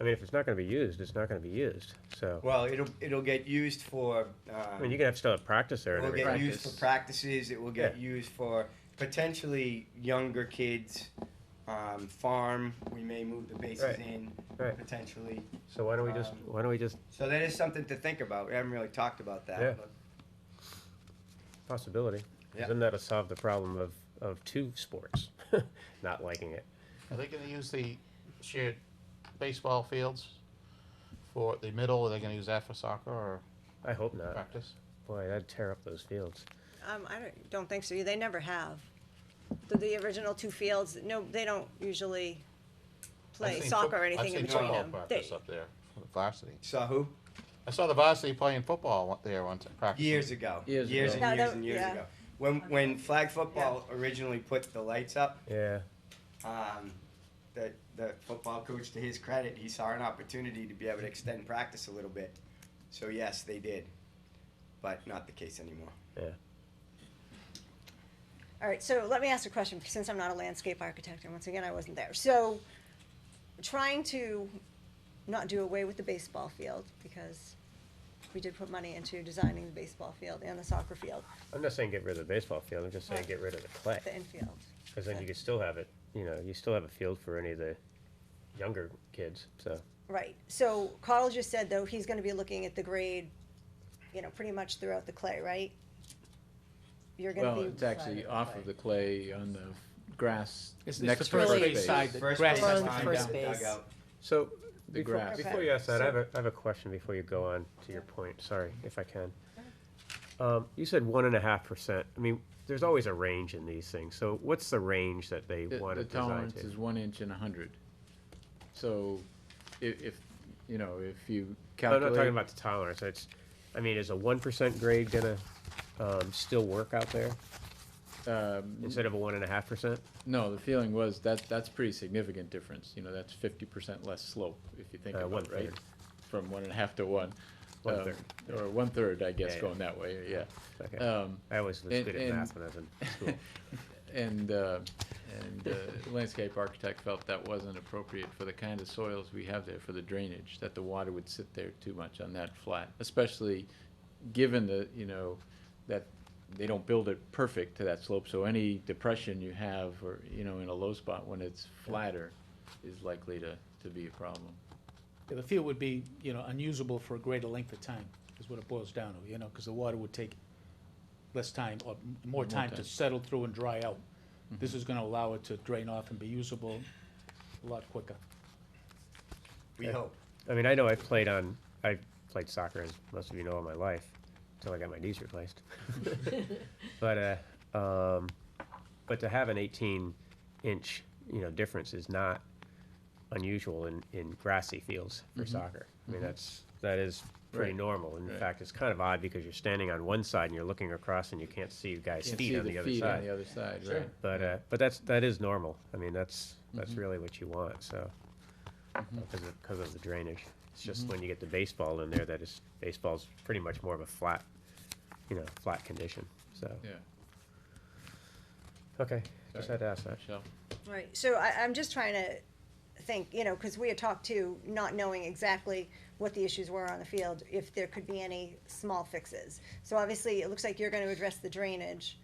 Speaker 1: I mean, if it's not gonna be used, it's not gonna be used, so.
Speaker 10: Well, it'll get used for.
Speaker 1: I mean, you can have still have practice there
Speaker 10: It
Speaker 1: and
Speaker 10: will get
Speaker 1: everything.
Speaker 10: used for practices. It will get used for potentially younger kids. Farm. We may move the bases
Speaker 1: Right.
Speaker 10: in
Speaker 1: Right.
Speaker 10: potentially.
Speaker 1: So why don't we just,
Speaker 10: So that is something to think about. We haven't really talked about that.
Speaker 1: Yeah.
Speaker 10: but-
Speaker 1: possibility? 'Cause
Speaker 10: Yeah.
Speaker 1: then that'll solve the problem of two sports not liking it.
Speaker 9: Are they gonna use the shared baseball fields for the middle? Are they gonna use that for soccer or
Speaker 1: I hope not.
Speaker 9: practice?
Speaker 1: Boy, that'd tear up those fields.
Speaker 3: I don't think so. They never have. The original two fields, no, they don't usually play
Speaker 9: I've seen
Speaker 3: soccer or
Speaker 9: I've
Speaker 3: anything in
Speaker 9: seen
Speaker 3: between
Speaker 9: football
Speaker 3: them.
Speaker 9: practice up there, for the varsity.
Speaker 10: Saw who?
Speaker 9: I saw the varsity playing football there once, practice.
Speaker 10: Years ago.
Speaker 4: Years
Speaker 10: years
Speaker 4: ago.
Speaker 10: and
Speaker 3: No,
Speaker 10: years
Speaker 3: no,
Speaker 10: and years
Speaker 3: yeah.
Speaker 10: ago. When flag football originally put the lights up,
Speaker 1: Yeah,
Speaker 10: the football coach, to his credit, he saw an opportunity to be able to extend practice a little bit. So yes, they did, but not the case anymore.
Speaker 1: yeah.
Speaker 3: All right, so let me ask a question, since I'm not a landscape architect, and once again, I wasn't there. So, trying to not do away with the baseball field, because we did put money into designing the baseball field and the soccer field,
Speaker 1: I'm not saying get rid of the baseball field, I'm just saying get rid of the clay.
Speaker 3: the infield.
Speaker 1: Because then you could still have it, you still have a field for any of the younger kids, so.
Speaker 3: Right, so Carl just said, though, he's gonna be looking at the grade, pretty much throughout the clay, right? You're gonna
Speaker 4: Well,
Speaker 3: be.
Speaker 4: it's actually off of the clay on the grass
Speaker 5: It's
Speaker 4: next
Speaker 5: the
Speaker 4: to
Speaker 5: first
Speaker 4: first
Speaker 5: base
Speaker 4: base.
Speaker 5: side, the
Speaker 10: First
Speaker 5: grass
Speaker 10: base
Speaker 5: has
Speaker 2: on
Speaker 5: to
Speaker 10: line
Speaker 5: come
Speaker 2: first
Speaker 10: down
Speaker 5: down.
Speaker 10: the
Speaker 2: base.
Speaker 10: dugout.
Speaker 1: So,
Speaker 4: The
Speaker 1: before,
Speaker 4: grass.
Speaker 1: before you ask that, I have a question before you go on to your point, sorry, if I can. You said 1.5%, I mean, there's always a range in these things, so what's the range that they want
Speaker 4: The
Speaker 1: to design
Speaker 4: tolerance
Speaker 1: to?
Speaker 4: is 1 inch in 100. So if you
Speaker 1: I'm not
Speaker 4: calculate.
Speaker 1: talking about the tolerance, is a 1% grade gonna, still work out there, instead of a 1.5%?
Speaker 4: No, the feeling was that's pretty significant difference. That's 50% less slope if you think about it, right?
Speaker 1: 1/3.
Speaker 4: From 1.5 to 1.
Speaker 1: 1/3.
Speaker 4: Or 1/3, I guess,
Speaker 1: Yeah, yeah.
Speaker 4: going that way, yeah.
Speaker 1: Okay. I always was
Speaker 4: and-
Speaker 1: good at
Speaker 4: and-
Speaker 1: math when I was in school.
Speaker 4: And the landscape architect felt that wasn't appropriate for the kind of soils we have there for the drainage, that the water would sit there too much on that flat, especially given that they don't build it perfect to that slope, so any depression you have or, in a low spot when it's flatter is likely to be a problem.
Speaker 5: Yeah, the field would be, unusable for a greater length of time, because is what it boils down to, you know, because the water would take less time or more time to settle through and dry out. This is gonna allow it to drain off and be usable a lot quicker.
Speaker 10: We hope.
Speaker 1: I mean, I played soccer, as most of you know, all my life, until I got my knees replaced. But to have an 18-inch, difference is not unusual in grassy fields for soccer. I mean, that is pretty
Speaker 4: Right.
Speaker 1: normal. In
Speaker 4: Right.
Speaker 1: fact, it's kind of odd because you're standing on one side and you're looking across and you can't see the guy's
Speaker 4: Can't
Speaker 1: feet
Speaker 4: see
Speaker 1: on the other
Speaker 4: feet on
Speaker 1: side.
Speaker 4: the other side, right?
Speaker 1: But that is normal. I mean, that's really what you want. So because of the drainage, it's just when you get the baseball in there, baseball's pretty much more of a flat, flat condition. So
Speaker 4: Yeah.
Speaker 1: okay, just
Speaker 4: Sorry.
Speaker 1: had to ask that.
Speaker 4: Michelle?
Speaker 3: Right, so I'm just trying to think, because we had talked too, not knowing exactly what the issues were on the field, if there could be any small fixes. So obviously, it looks like you're gonna address the drainage,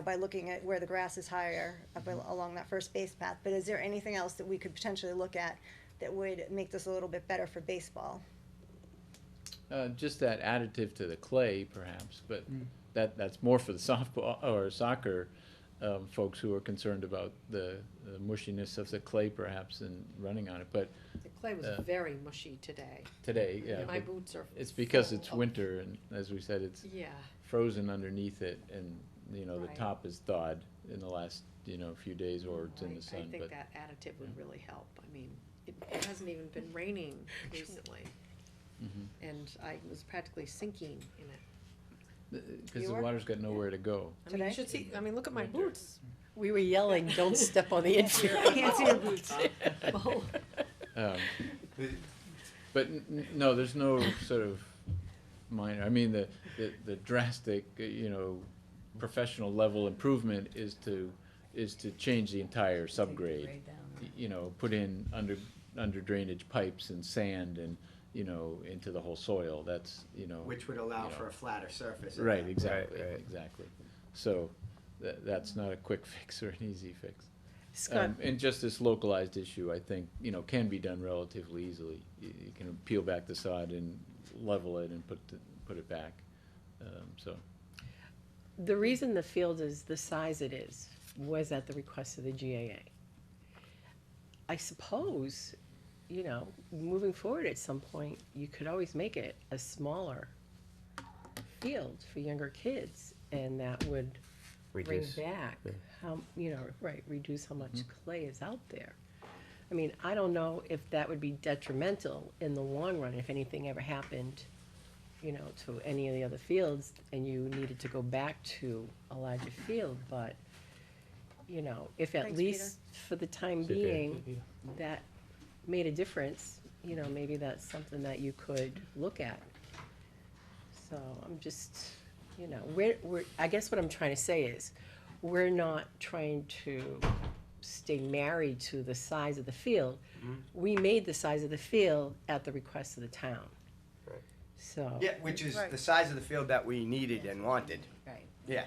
Speaker 3: by looking at where the grass is higher up along that first base path. But is there anything else that we could potentially look at that would make this a little bit better for baseball?
Speaker 4: Just that additive to the clay, perhaps, but that's more for the softball or soccer folks who are concerned about the mushiness of the clay, perhaps, and running on it. But
Speaker 7: The clay was very mushy today.
Speaker 4: today, yeah,
Speaker 7: My
Speaker 4: but
Speaker 7: boots are.
Speaker 4: it's because
Speaker 7: full
Speaker 4: it's
Speaker 7: of-
Speaker 4: winter, and as we said, it's
Speaker 7: Yeah,
Speaker 4: frozen underneath it, and the
Speaker 7: Right.
Speaker 4: top is thawed in the last few days, or it's in the
Speaker 7: I
Speaker 4: sun.
Speaker 7: think
Speaker 4: But
Speaker 7: that additive would really help. I mean, it hasn't even been raining recently. And I was practically sinking in it.
Speaker 4: because
Speaker 3: You
Speaker 4: the
Speaker 3: were?
Speaker 4: water's got nowhere to go.
Speaker 7: I mean, you
Speaker 3: Today?
Speaker 7: should see, I mean, look at my
Speaker 4: Winter.
Speaker 7: boots.
Speaker 2: We were yelling, don't step on the infield.
Speaker 7: I can't see your boots.
Speaker 4: Um, But no, there's no sort of minor, I mean, the drastic, professional level improvement is to change the entire subgrade.
Speaker 7: Grade down.
Speaker 4: Put in under drainage pipes and sand and, into the whole soil, that's,
Speaker 10: Which would allow
Speaker 4: you know.
Speaker 10: for a flatter surface.
Speaker 4: right, exactly,
Speaker 1: right.
Speaker 4: exactly. So, that's not a quick fix or an easy fix.
Speaker 2: Scott,
Speaker 4: And just this localized issue, I think, can be done relatively easily. You can peel back the sod and level it and put it back, so.
Speaker 2: the reason the field is the size it is was at the request of the GAA. I suppose, moving forward at some point, you could always make it a smaller field for younger kids, and that would bring
Speaker 1: Reduce.
Speaker 2: back
Speaker 1: Yeah.
Speaker 2: how, reduce how much clay is out there. I mean, I don't know if that would be detrimental in the long run, if anything ever happened, to any of the other fields, and you needed to go back to a larger field, but, if at
Speaker 3: Thanks,
Speaker 2: least for the time
Speaker 1: See if you-
Speaker 2: being, that made a difference, maybe that's something that you could look at. So I'm just, I guess what I'm trying to say is, we're not trying to stay married to the size of the field. We made the size of the field at the request of the town.
Speaker 1: Right.
Speaker 2: So.
Speaker 10: Yeah, which is
Speaker 3: Right.
Speaker 10: the size of the field that we needed and wanted.
Speaker 7: Right.
Speaker 10: Yeah,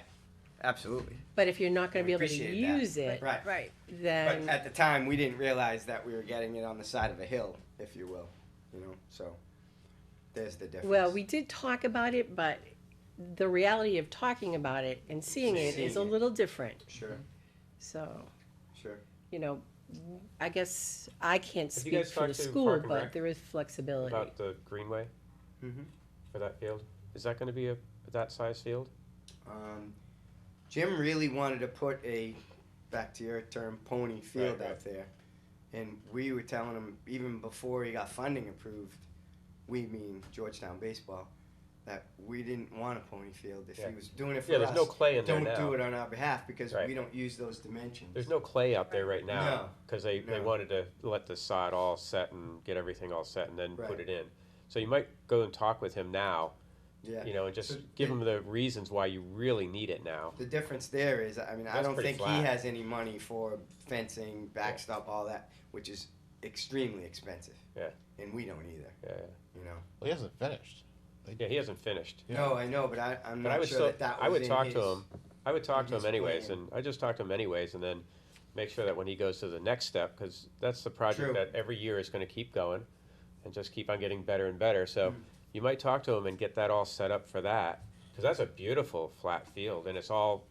Speaker 10: absolutely.
Speaker 2: But if you're not gonna be able to
Speaker 10: Appreciate that.
Speaker 2: use it,
Speaker 10: Right.
Speaker 3: Right,
Speaker 10: But
Speaker 2: then,
Speaker 10: at the time, we didn't realize that we were getting it on the side of a hill, if you will, so there's the difference.
Speaker 2: well, we did talk about it, but the reality of talking about it and seeing it is a
Speaker 10: Seeing it.
Speaker 2: little different.
Speaker 10: Sure,
Speaker 2: So,
Speaker 10: sure.
Speaker 2: I guess I can't
Speaker 1: Have you
Speaker 2: speak
Speaker 1: guys
Speaker 2: for the
Speaker 1: talked to
Speaker 2: school,
Speaker 1: Park and
Speaker 2: but
Speaker 1: Rec
Speaker 2: there is flexibility.
Speaker 1: About the greenway
Speaker 10: Mm-hmm.
Speaker 1: for that field, is that gonna be that size field?
Speaker 10: Jim really wanted to put back to your term, pony field
Speaker 1: Right,
Speaker 10: out there. And we were telling him, even before he got funding approved, we mean Georgetown Baseball, that we didn't want a pony field. If
Speaker 1: Yeah.
Speaker 10: he was doing it for
Speaker 1: Yeah,
Speaker 10: us,
Speaker 1: there's no clay in there
Speaker 10: don't
Speaker 1: now.
Speaker 10: do it on our behalf because
Speaker 1: Right.
Speaker 10: we don't use those dimensions.
Speaker 1: There's no clay out there right now,
Speaker 10: No.
Speaker 1: cause they
Speaker 10: No.
Speaker 1: wanted to let the sod all set and get everything all set and then put
Speaker 10: Right.
Speaker 1: it in. So you might go and talk with him now,
Speaker 10: Yeah.
Speaker 1: and just
Speaker 10: So
Speaker 1: give him the reasons why you really need it now.
Speaker 10: The difference there is, I mean, I
Speaker 1: That's
Speaker 10: don't
Speaker 1: pretty
Speaker 10: think he
Speaker 1: flat.
Speaker 10: has any money for fencing, backstop, all that, which is extremely expensive.
Speaker 1: Yeah.
Speaker 10: And we don't either,
Speaker 1: Yeah,
Speaker 9: Well, he hasn't finished.
Speaker 1: yeah, he hasn't finished.
Speaker 10: No, I know, but I'm
Speaker 1: But I
Speaker 10: not
Speaker 1: would
Speaker 10: sure
Speaker 1: still,
Speaker 10: that was
Speaker 1: I would
Speaker 10: in
Speaker 1: talk
Speaker 10: his.
Speaker 1: to him, I would talk to
Speaker 10: his
Speaker 1: him anyways,
Speaker 10: plan.
Speaker 1: and I just talk to him anyways, and then make sure that when he goes to the next step, cause that's the project
Speaker 10: True.
Speaker 1: that every year is gonna keep going, and just keep on getting better and better, so you might talk to them and get that all set up for that, because that's a beautiful flat field, and it's all,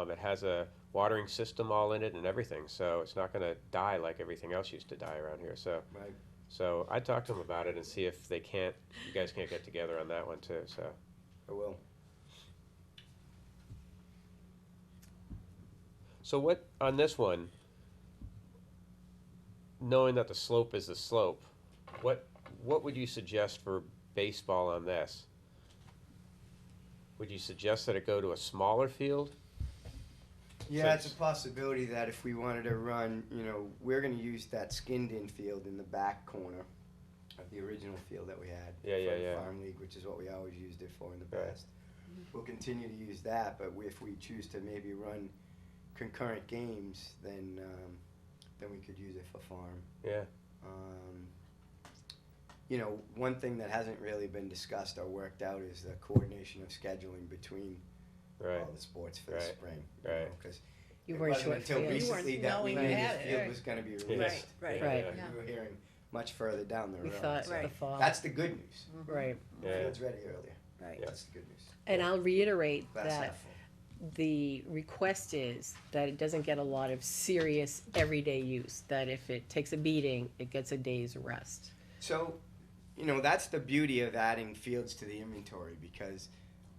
Speaker 1: it has a watering system all in it and everything, so it's not gonna die like everything else used to die around here, so.
Speaker 10: Right.
Speaker 1: So I'd talk to them about it and see if they can't, you guys can't get together on that one too, so.
Speaker 10: I will.
Speaker 1: So what, on this one, knowing that the slope is the slope, what would you suggest for baseball on this? Would you suggest that it go to a smaller field?
Speaker 10: Yeah, it's a possibility that if we wanted to run, you know, we're gonna use that skinned-in field in the back corner of the original field that we had.
Speaker 1: Yeah, yeah,
Speaker 10: for the
Speaker 1: yeah.
Speaker 10: Farm League, which is what we always used it for in the
Speaker 1: Right.
Speaker 10: past. We'll continue to use that, but if we choose to maybe run concurrent games, then we could use it for farm.
Speaker 1: Yeah,
Speaker 10: You know, one thing that hasn't really been discussed or worked out is the coordination of scheduling between
Speaker 1: right,
Speaker 10: all the sports for the
Speaker 1: Right.
Speaker 10: spring.
Speaker 1: Right.
Speaker 10: Because
Speaker 2: You
Speaker 10: it
Speaker 2: weren't
Speaker 10: wasn't
Speaker 2: sure.
Speaker 10: until
Speaker 2: yeah.
Speaker 10: recently that we
Speaker 7: knowing
Speaker 10: knew
Speaker 7: we
Speaker 10: this
Speaker 7: had it,
Speaker 10: field
Speaker 7: right.
Speaker 10: was gonna be
Speaker 1: Yes.
Speaker 10: released.
Speaker 7: Right.
Speaker 1: Yeah,
Speaker 10: And
Speaker 1: yeah.
Speaker 10: we were hearing much further down the road.
Speaker 2: We thought
Speaker 10: so
Speaker 2: the
Speaker 7: Right.
Speaker 2: fall.
Speaker 10: that's the good news.
Speaker 2: Right.
Speaker 10: The
Speaker 1: Yeah.
Speaker 10: field's ready earlier.
Speaker 7: Right.
Speaker 1: Yeah.
Speaker 10: That's the good news.
Speaker 2: And I'll reiterate
Speaker 10: Glass
Speaker 2: that
Speaker 10: half full.
Speaker 2: the request is that it doesn't get a lot of serious everyday use, that if it takes a beating, it gets a day's rest.
Speaker 10: So, you know, that's the beauty of adding fields to the inventory, because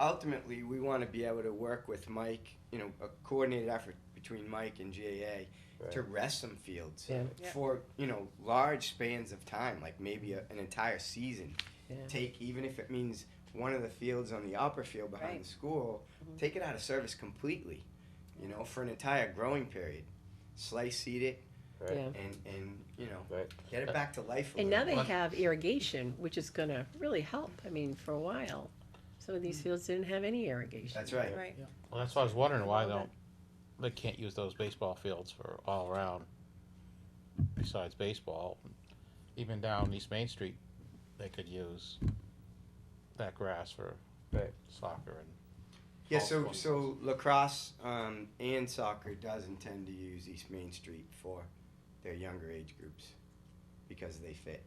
Speaker 10: ultimately we want to be able to work with Mike, you know, a coordinated effort between Mike and GAA to rest some fields
Speaker 2: Yeah.
Speaker 7: Yeah.
Speaker 10: for, you know, large spans of time, like maybe an entire season.
Speaker 2: Yeah.
Speaker 10: Take, even if it means one of the fields on the upper field behind
Speaker 7: Right.
Speaker 10: the school, take it out of service completely, you know, for an entire growing period. Slice seed it
Speaker 1: right,
Speaker 2: Yeah.
Speaker 10: and you know,
Speaker 1: right.
Speaker 10: get it back to life a
Speaker 2: And
Speaker 10: little
Speaker 2: now they
Speaker 10: bit.
Speaker 2: have irrigation, which is gonna really help. I mean, for a while, some of these fields didn't have any irrigation.
Speaker 10: That's right.
Speaker 7: Right.
Speaker 9: Well, that's why I was wondering why
Speaker 7: Love
Speaker 9: they can't use those baseball fields for all around, besides baseball. Even down East Main Street, they could use that grass for
Speaker 1: Right.
Speaker 9: soccer and.
Speaker 10: Yeah,
Speaker 9: all
Speaker 10: so
Speaker 9: sports.
Speaker 10: so lacrosse and soccer does intend to use East Main Street for their younger age groups because they fit.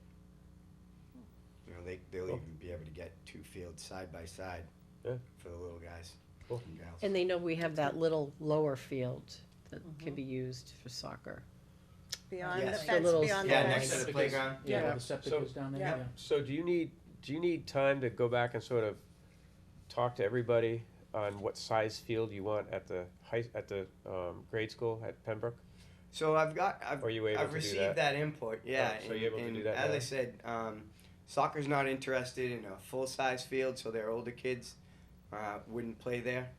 Speaker 10: You know, they'll
Speaker 1: Cool.
Speaker 10: even be able to get two fields side by side
Speaker 1: Yeah.
Speaker 10: for the little guys
Speaker 1: Cool.
Speaker 10: and gals.
Speaker 2: And they know we have that little lower field that can be used for soccer.
Speaker 3: Beyond
Speaker 10: Yes.
Speaker 3: the
Speaker 10: The
Speaker 3: fence,
Speaker 2: little
Speaker 3: beyond the
Speaker 10: yeah,
Speaker 2: fence.
Speaker 10: next to
Speaker 3: fence.
Speaker 10: the playground.
Speaker 5: Yeah,
Speaker 2: Yeah.
Speaker 5: where the septic
Speaker 1: So-
Speaker 5: is down there,
Speaker 3: Yeah.
Speaker 5: yeah.
Speaker 1: So do you need time to go back and sort of talk to everybody on what size field you want at the grade school at Pembroke?
Speaker 10: So I've
Speaker 1: Or you able
Speaker 10: I've
Speaker 1: to do
Speaker 10: received
Speaker 1: that?
Speaker 10: that input, yeah.
Speaker 1: Oh, so you're able to
Speaker 10: and
Speaker 1: do that
Speaker 10: as
Speaker 1: now?
Speaker 10: I said, soccer's not interested in a full size field, so their older kids wouldn't play there.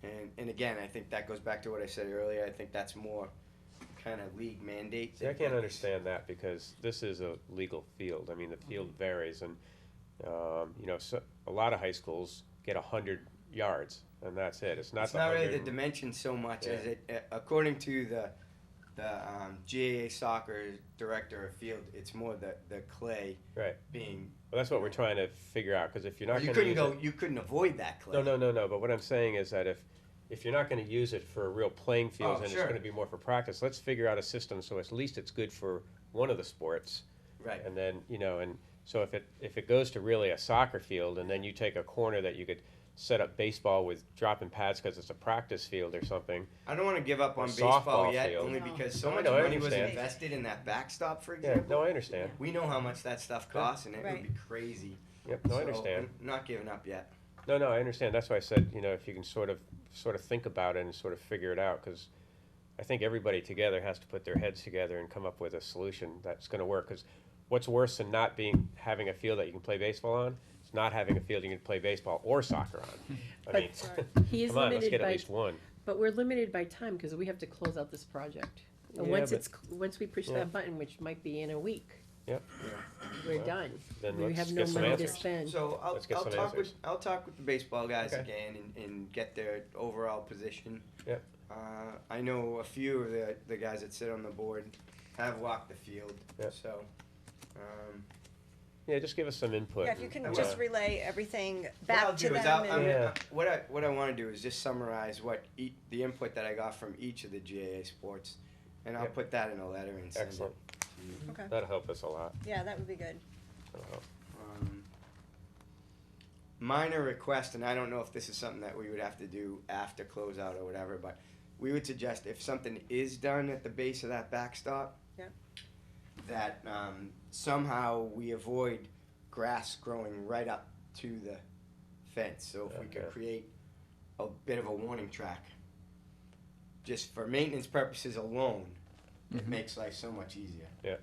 Speaker 10: And again, I think that goes back to what I said earlier. I think that's more kind of league mandate.
Speaker 1: See, I can't understand that because this is a legal field. I mean, the field varies, and you know, so a lot of high schools get 100 yards, and that's it. It's not
Speaker 10: It's
Speaker 1: the
Speaker 10: not really
Speaker 1: 100
Speaker 10: the dimension so much
Speaker 1: Yeah.
Speaker 10: as it, according to the GAA soccer director of field, it's more the clay
Speaker 1: Right.
Speaker 10: being.
Speaker 1: Well, that's what we're trying to figure out. Because if you're not
Speaker 10: You
Speaker 1: going to
Speaker 10: couldn't
Speaker 1: use
Speaker 10: go.
Speaker 1: it,
Speaker 10: You couldn't avoid that clay.
Speaker 1: no. But what I'm saying is that if you're not going to use it for real playing fields
Speaker 10: Oh,
Speaker 1: and
Speaker 10: sure.
Speaker 1: it's going to be more for practice, let's figure out a system so at least it's good for one of the sports.
Speaker 10: Right.
Speaker 1: And then, you know, and so if it goes to really a soccer field and then you take a corner that you could set up baseball with dropping pads because it's a practice field or something.
Speaker 10: I don't want to give up
Speaker 1: Or
Speaker 10: on baseball
Speaker 1: softball
Speaker 10: yet,
Speaker 1: field.
Speaker 10: only
Speaker 7: No.
Speaker 10: because so
Speaker 1: No, I
Speaker 10: much
Speaker 1: know, I
Speaker 10: money was
Speaker 1: understand.
Speaker 10: invested in that backstop, for
Speaker 1: Yeah,
Speaker 10: example.
Speaker 1: no, I understand.
Speaker 10: We know how much that stuff costs, and it
Speaker 3: Right.
Speaker 10: would be crazy.
Speaker 1: Yep, no, I
Speaker 10: So,
Speaker 1: understand.
Speaker 10: I'm not giving up yet.
Speaker 1: No, I understand. That's why I said, you know, if you can sort of think about it and sort of figure it out, because I think everybody together has to put their heads together and come up with a solution that's going to work. Because what's worse than not having a field that you can play baseball on? It's not having a field you can play baseball or soccer on. I mean,
Speaker 2: He is
Speaker 1: come on, let's
Speaker 2: limited
Speaker 1: get at
Speaker 2: by,
Speaker 1: least one.
Speaker 2: but we're limited by time because we have to close out this project. And
Speaker 1: Yeah,
Speaker 2: once
Speaker 1: but-
Speaker 2: once we push
Speaker 1: yeah.
Speaker 2: that button, which might be in a week,
Speaker 1: Yep.
Speaker 2: we're
Speaker 1: Well,
Speaker 2: done.
Speaker 1: Then
Speaker 2: We
Speaker 1: let's
Speaker 2: have
Speaker 1: get
Speaker 2: no
Speaker 1: some
Speaker 2: money to
Speaker 1: answers.
Speaker 2: spend.
Speaker 10: So I'll,
Speaker 1: Let's get
Speaker 10: I'll
Speaker 1: some
Speaker 10: talk
Speaker 1: answers.
Speaker 10: with the baseball guys
Speaker 1: Okay.
Speaker 10: again and get their overall position.
Speaker 1: Yep.
Speaker 10: I know a few of the guys that sit on the board have walked the field.
Speaker 1: Yep.
Speaker 10: So.
Speaker 1: Yeah, just give us some input.
Speaker 3: Yeah, if you can
Speaker 1: and,
Speaker 3: just relay everything
Speaker 10: What I'll
Speaker 3: back to
Speaker 10: do is
Speaker 3: them.
Speaker 10: I'm
Speaker 3: and-
Speaker 1: Yeah.
Speaker 10: what I want to do is just summarize what the input that I got from each of the GAA sports, and I'll
Speaker 1: Yep.
Speaker 10: put that in a letter and send
Speaker 1: Excellent.
Speaker 10: it to you.
Speaker 3: Okay.
Speaker 1: That'll help us a lot.
Speaker 3: Yeah, that would be good.
Speaker 1: That'll help.
Speaker 10: Um, minor request, and I don't know if this is something that we would have to do after closeout or whatever, but we would suggest if something is done at the base of that backstop,
Speaker 3: Yeah.
Speaker 10: that somehow we avoid grass growing right up to the fence. So if we could
Speaker 1: Okay.
Speaker 10: create a bit of a warning track, just for maintenance purposes alone, it makes life so much easier.
Speaker 1: It's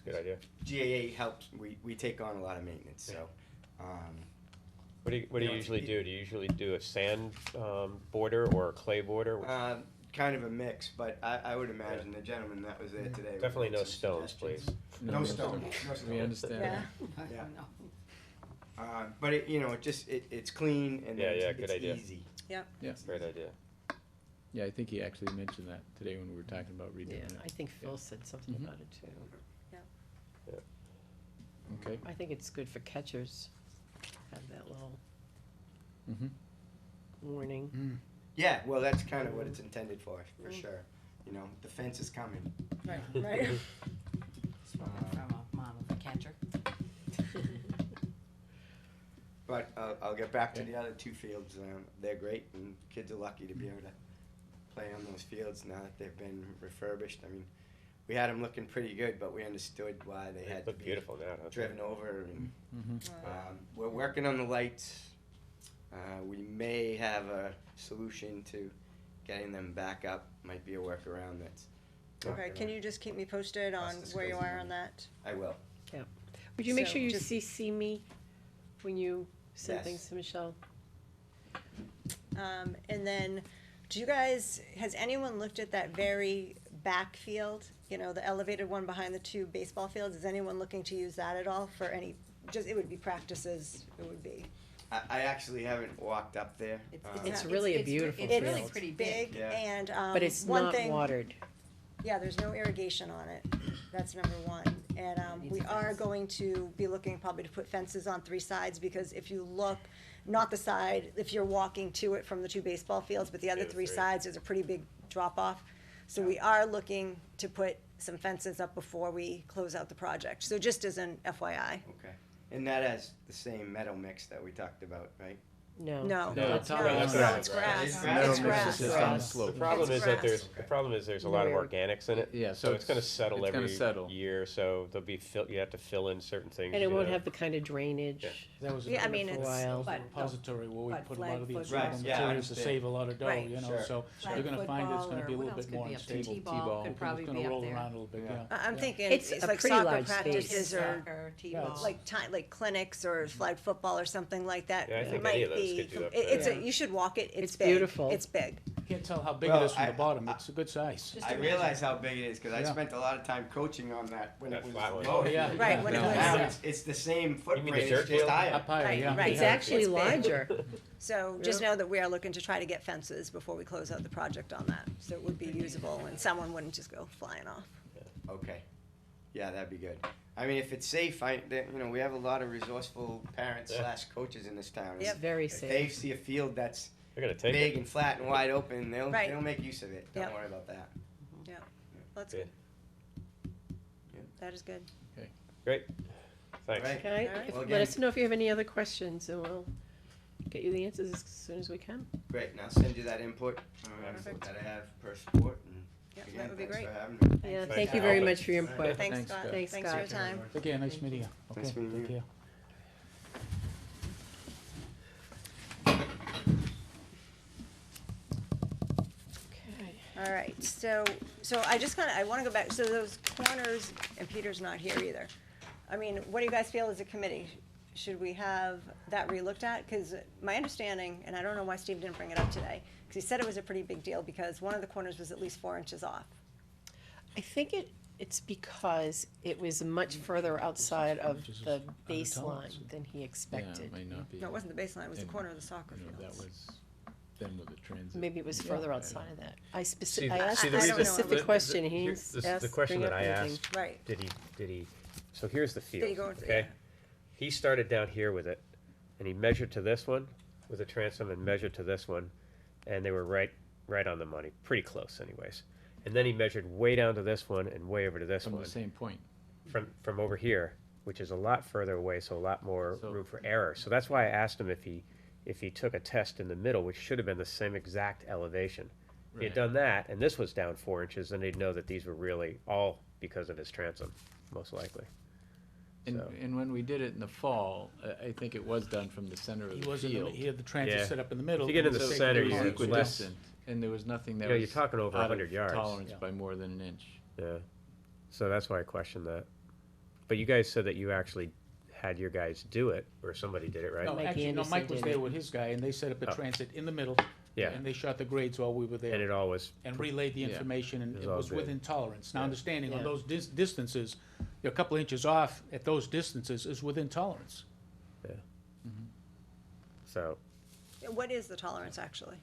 Speaker 1: a good idea.
Speaker 10: GAA helps, we take on a lot of maintenance, so,
Speaker 1: What do you
Speaker 10: You know,
Speaker 1: usually do? Do you usually do a sand border or a clay border?
Speaker 10: kind of a mix, but I would imagine the gentleman that was there today. would
Speaker 1: Definitely
Speaker 10: make
Speaker 1: no
Speaker 10: some
Speaker 1: stones,
Speaker 10: suggestions.
Speaker 1: please.
Speaker 10: No stone, no
Speaker 4: We
Speaker 10: stone.
Speaker 4: understand.
Speaker 3: Yeah.
Speaker 10: Yeah. But it, it just, it's clean and
Speaker 1: Yeah,
Speaker 10: it's
Speaker 1: good idea.
Speaker 10: easy.
Speaker 4: Yeah,
Speaker 1: Great idea.
Speaker 4: yeah, I think he actually mentioned that today when we were talking about redoing
Speaker 2: Yeah,
Speaker 4: it.
Speaker 2: I think Phil said something
Speaker 4: Mhm.
Speaker 2: about it too.
Speaker 4: Okay.
Speaker 2: I think it's good for catchers, have that little
Speaker 4: Mm-hmm.
Speaker 2: warning.
Speaker 10: Yeah, well, that's kind of what it's intended for sure. The fence is coming.
Speaker 3: Right, right.
Speaker 7: From a mom of a catcher.
Speaker 10: But I'll get back to the other two fields. They're great, and kids are lucky to be able to play on those fields now that they've been refurbished. I mean, we had them looking pretty good, but we understood why they
Speaker 1: They
Speaker 10: had to
Speaker 1: look
Speaker 10: be
Speaker 1: beautiful now, don't they?
Speaker 10: driven over. And
Speaker 4: Mm-hmm.
Speaker 10: we're working on the lights. We may have a solution to getting them back up. Might be a workaround that's.
Speaker 3: Okay, can you just keep me posted on
Speaker 10: Us
Speaker 3: where you
Speaker 10: discussing
Speaker 3: are
Speaker 10: it.
Speaker 3: on that?
Speaker 10: I will.
Speaker 2: Would you make
Speaker 3: So
Speaker 2: sure you
Speaker 3: just-
Speaker 2: CC me when you send
Speaker 10: Yes.
Speaker 2: things to Michelle?
Speaker 3: And then, has anyone looked at that very back field? The elevated one behind the two baseball fields? Is anyone looking to use that at all for any, it would be practices, it would be.
Speaker 10: I actually haven't walked up there.
Speaker 2: It's really a beautiful
Speaker 7: It's really
Speaker 2: field.
Speaker 7: pretty
Speaker 3: Big,
Speaker 7: big.
Speaker 10: Yeah.
Speaker 3: and,
Speaker 2: But it's
Speaker 3: one
Speaker 2: not
Speaker 3: thing.
Speaker 2: watered.
Speaker 3: Yeah, there's no irrigation on it. That's number one. And
Speaker 7: Needs
Speaker 3: we
Speaker 7: a
Speaker 3: are
Speaker 7: fence.
Speaker 3: going to be looking probably to put fences on 3 sides, because if you look, not the side, if you're walking to it from the 2 baseball fields, but the other
Speaker 1: Yeah,
Speaker 3: 3
Speaker 1: three.
Speaker 3: sides, there's a pretty big drop off. So we are looking to put some fences up before we close out the project. So just as an FYI.
Speaker 10: Okay. And that has the same metal mix that we talked about, right?
Speaker 2: No.
Speaker 3: No,
Speaker 4: No,
Speaker 3: it's
Speaker 4: top
Speaker 3: no,
Speaker 4: of
Speaker 3: it's
Speaker 4: the
Speaker 3: not,
Speaker 4: grass.
Speaker 3: it's grass.
Speaker 10: It's
Speaker 4: Metal
Speaker 3: It's
Speaker 4: mix
Speaker 3: grass.
Speaker 4: is just on the
Speaker 2: Grass.
Speaker 1: The
Speaker 4: slope.
Speaker 1: problem
Speaker 3: It's
Speaker 1: is that
Speaker 3: grass.
Speaker 1: the problem is there's a lot of
Speaker 2: No.
Speaker 1: organics in it.
Speaker 4: Yeah,
Speaker 1: So
Speaker 4: so
Speaker 1: it's gonna settle
Speaker 4: it's gonna
Speaker 1: every
Speaker 4: settle.
Speaker 1: year, so there'll be you have to fill in certain things.
Speaker 2: And it
Speaker 1: you
Speaker 2: won't
Speaker 1: know.
Speaker 2: have the kind of drainage.
Speaker 1: Yeah.
Speaker 5: That was
Speaker 3: Yeah, I
Speaker 5: an
Speaker 3: mean,
Speaker 5: effort for
Speaker 3: it's-
Speaker 5: a
Speaker 2: While-
Speaker 7: But-
Speaker 5: repository where we
Speaker 7: but
Speaker 5: put a lot of the
Speaker 7: flag
Speaker 5: insoluble
Speaker 10: football. Right, yeah, I
Speaker 5: materials to
Speaker 10: understand.
Speaker 5: save a lot of dough,
Speaker 3: Right.
Speaker 10: Sure.
Speaker 5: so
Speaker 7: Flag
Speaker 5: you're gonna find it's
Speaker 7: football,
Speaker 5: gonna be a
Speaker 7: or
Speaker 5: little
Speaker 7: what else
Speaker 5: bit
Speaker 7: could
Speaker 5: more
Speaker 7: be up there?
Speaker 5: unstable.
Speaker 7: T-ball could probably
Speaker 5: It's
Speaker 7: be
Speaker 5: gonna
Speaker 7: up
Speaker 5: roll
Speaker 7: there.
Speaker 5: around a little bit,
Speaker 10: Yeah.
Speaker 5: yeah.
Speaker 3: I'm
Speaker 5: Yeah.
Speaker 3: thinking
Speaker 2: It's
Speaker 3: it's
Speaker 2: a
Speaker 3: like
Speaker 2: pretty
Speaker 3: soccer
Speaker 2: large space.
Speaker 3: practices or
Speaker 7: Soccer, T-ball.
Speaker 3: like clinics or flag football or something like that.
Speaker 1: Yeah, I
Speaker 3: It
Speaker 1: think
Speaker 3: might
Speaker 1: any of those
Speaker 3: be
Speaker 1: could do up
Speaker 3: it's
Speaker 2: there.
Speaker 3: you should walk it. It's
Speaker 2: It's
Speaker 3: big.
Speaker 2: beautiful.
Speaker 3: It's big.
Speaker 5: You can't tell how big
Speaker 10: Well,
Speaker 5: it is from
Speaker 10: I-
Speaker 5: the bottom, it's a good size.
Speaker 7: Just
Speaker 10: I
Speaker 7: imagine.
Speaker 10: realize how big it is, because I
Speaker 5: Yeah.
Speaker 10: spent a lot of time coaching on that when
Speaker 1: That
Speaker 10: it was
Speaker 1: flat one.
Speaker 10: low.
Speaker 5: Oh, yeah.
Speaker 3: Right, when it
Speaker 10: Now
Speaker 3: was-
Speaker 10: it's the same
Speaker 1: the
Speaker 10: footprint,
Speaker 1: dirt
Speaker 10: it's just
Speaker 1: field?
Speaker 10: higher.
Speaker 5: Up higher,
Speaker 3: Right,
Speaker 5: yeah.
Speaker 3: right.
Speaker 2: It's
Speaker 5: yeah.
Speaker 2: actually
Speaker 3: It's big.
Speaker 2: larger.
Speaker 3: So just know that we are looking to try to get fences before we close out the project on that, so it would be usable and someone wouldn't just go flying off.
Speaker 10: Okay, yeah, that'd be good. I mean, if it's safe, we have a lot of resourceful parents
Speaker 1: Yeah.
Speaker 10: /coaches in this town.
Speaker 2: It's very
Speaker 10: If they
Speaker 2: safe.
Speaker 10: see a field that's
Speaker 1: They're gonna take
Speaker 10: big
Speaker 1: it.
Speaker 10: and flat and wide open, they'll
Speaker 3: Right.
Speaker 10: make use of it. Don't
Speaker 3: Yep.
Speaker 10: worry about that.
Speaker 3: Yeah, that's
Speaker 1: Good.
Speaker 3: good. That is good.
Speaker 1: Great. Thanks.
Speaker 10: Right.
Speaker 2: Okay,
Speaker 3: All right.
Speaker 2: if-
Speaker 10: Well,
Speaker 2: let us
Speaker 10: again-
Speaker 2: know if you have any other questions, and we'll get you the answers as soon as we can.
Speaker 10: Great, and I'll send you that input
Speaker 3: Perfect.
Speaker 10: that I have per support. And
Speaker 3: Yeah,
Speaker 10: again,
Speaker 3: that would be
Speaker 10: thanks
Speaker 3: great.
Speaker 10: for having me.
Speaker 2: Yeah,
Speaker 1: Thanks
Speaker 2: thank
Speaker 1: for
Speaker 2: you very
Speaker 1: helping.
Speaker 2: much for your input.
Speaker 3: Thanks,
Speaker 4: Thanks,
Speaker 3: Scott.
Speaker 4: Scott.
Speaker 3: Thanks for your
Speaker 2: Scott.
Speaker 3: time.
Speaker 5: Take care, nice meeting you. Okay,
Speaker 10: Nice meeting
Speaker 5: take
Speaker 10: you.
Speaker 5: care.
Speaker 2: Okay.
Speaker 3: All right, so I wanna go back, so those corners, and Peter's not here either. I mean, what do you guys feel as a committee? Should we have that relooked at? Cause my understanding, and I don't know why Steve didn't bring it up today, cause he said it was a pretty big deal because one of the corners was at least 4 inches off.
Speaker 2: I think it's because it was much further outside of the baseline than he
Speaker 4: Yeah,
Speaker 2: expected.
Speaker 4: it might not be.
Speaker 3: No, it wasn't the baseline, it was the
Speaker 4: And,
Speaker 3: corner of the soccer
Speaker 4: You know, that
Speaker 3: fields.
Speaker 4: was then with the transit.
Speaker 2: Maybe it was
Speaker 4: Yeah.
Speaker 2: further outside of that. I
Speaker 1: See,
Speaker 2: asked
Speaker 1: see,
Speaker 2: a
Speaker 1: the reason-
Speaker 2: specific question, he
Speaker 1: here's the
Speaker 2: asked,
Speaker 1: question
Speaker 2: bring
Speaker 1: that
Speaker 2: up
Speaker 1: I
Speaker 2: anything.
Speaker 1: asked.
Speaker 3: Right,
Speaker 1: Did he, so here's the field,
Speaker 3: he go into-
Speaker 1: okay?
Speaker 3: yeah.
Speaker 1: He started down here with it, and he measured to this one with a transom and measured to this one, and they were right on the money, pretty close anyways. And then he measured way down to this one and way over to this
Speaker 4: From
Speaker 1: one,
Speaker 4: the same point.
Speaker 1: from over here, which is a lot further away, so a lot more
Speaker 4: So-
Speaker 1: room for error. So that's why I asked him if he took a test in the middle, which should have been the same exact elevation. If he had
Speaker 4: Right.
Speaker 1: done that, and this was down 4 inches, then they'd know that these were really all because of his transom, most likely.
Speaker 4: And,
Speaker 1: So-
Speaker 4: and when we did it in the fall, I think it was done from the center of
Speaker 5: He
Speaker 4: the
Speaker 5: was in the,
Speaker 4: field.
Speaker 5: he had the transit
Speaker 1: Yeah.
Speaker 5: set up in the middle.
Speaker 1: If you get in the
Speaker 5: and
Speaker 4: So
Speaker 1: center,
Speaker 4: it was
Speaker 1: you're less-
Speaker 4: equidistant, and there was nothing that
Speaker 1: You know,
Speaker 4: was
Speaker 1: you're talking over
Speaker 4: out of
Speaker 1: 100 yards.
Speaker 4: tolerance
Speaker 5: Yeah.
Speaker 4: by more than an inch.
Speaker 1: Yeah. So that's why I questioned that. But you guys said that you actually had your guys do it, or somebody did it, right?
Speaker 5: No,
Speaker 2: Mike
Speaker 5: actually, no,
Speaker 2: Anderson
Speaker 5: Mike was
Speaker 2: did
Speaker 5: there
Speaker 2: it.
Speaker 5: with his guy, and they set up the
Speaker 1: Oh.
Speaker 5: transit in the middle.
Speaker 1: Yeah.
Speaker 5: And they shot the grades while we were
Speaker 1: And
Speaker 5: there,
Speaker 1: it all was,
Speaker 5: and relayed the
Speaker 4: Yeah.
Speaker 5: information, and
Speaker 1: It was
Speaker 5: it
Speaker 1: all
Speaker 5: was
Speaker 1: good.
Speaker 5: within tolerance. Now,
Speaker 1: Yeah.
Speaker 5: understanding on
Speaker 2: Yeah.
Speaker 5: those distances, you're a couple inches off at those distances is within tolerance.
Speaker 1: so,
Speaker 3: What is the tolerance, actually?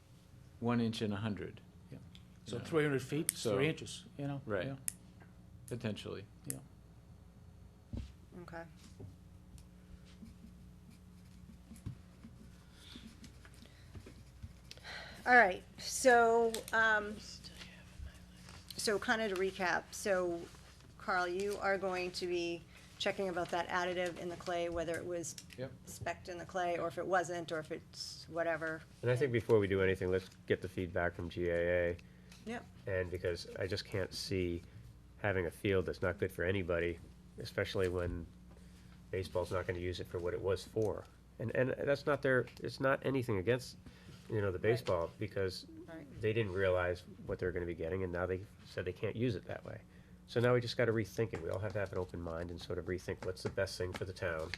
Speaker 4: 1 inch in 100,
Speaker 5: So
Speaker 4: Yeah.
Speaker 5: 300 feet, is
Speaker 4: So-
Speaker 5: 3 inches, you know?
Speaker 4: Right.
Speaker 5: yeah.
Speaker 4: potentially.
Speaker 3: Okay. All right, so, so kind of to recap, so Carl, you are going to be checking about that additive in the clay, whether it was
Speaker 4: Yep.
Speaker 3: spec'd in the clay, or if it wasn't, or if it's whatever.
Speaker 1: and I think before we do anything, let's get the feedback from GAA.
Speaker 3: Yep.
Speaker 1: And because I just can't see having a field that's not good for anybody, especially when baseball's not gonna use it for what it was for. And that's not it's not anything against, the baseball, because
Speaker 3: Right.
Speaker 1: they didn't realize what they're gonna be getting, and now they said they can't use it that way. So now we just gotta rethink it. We all have to have an open mind and sort of rethink what's the best thing for the town.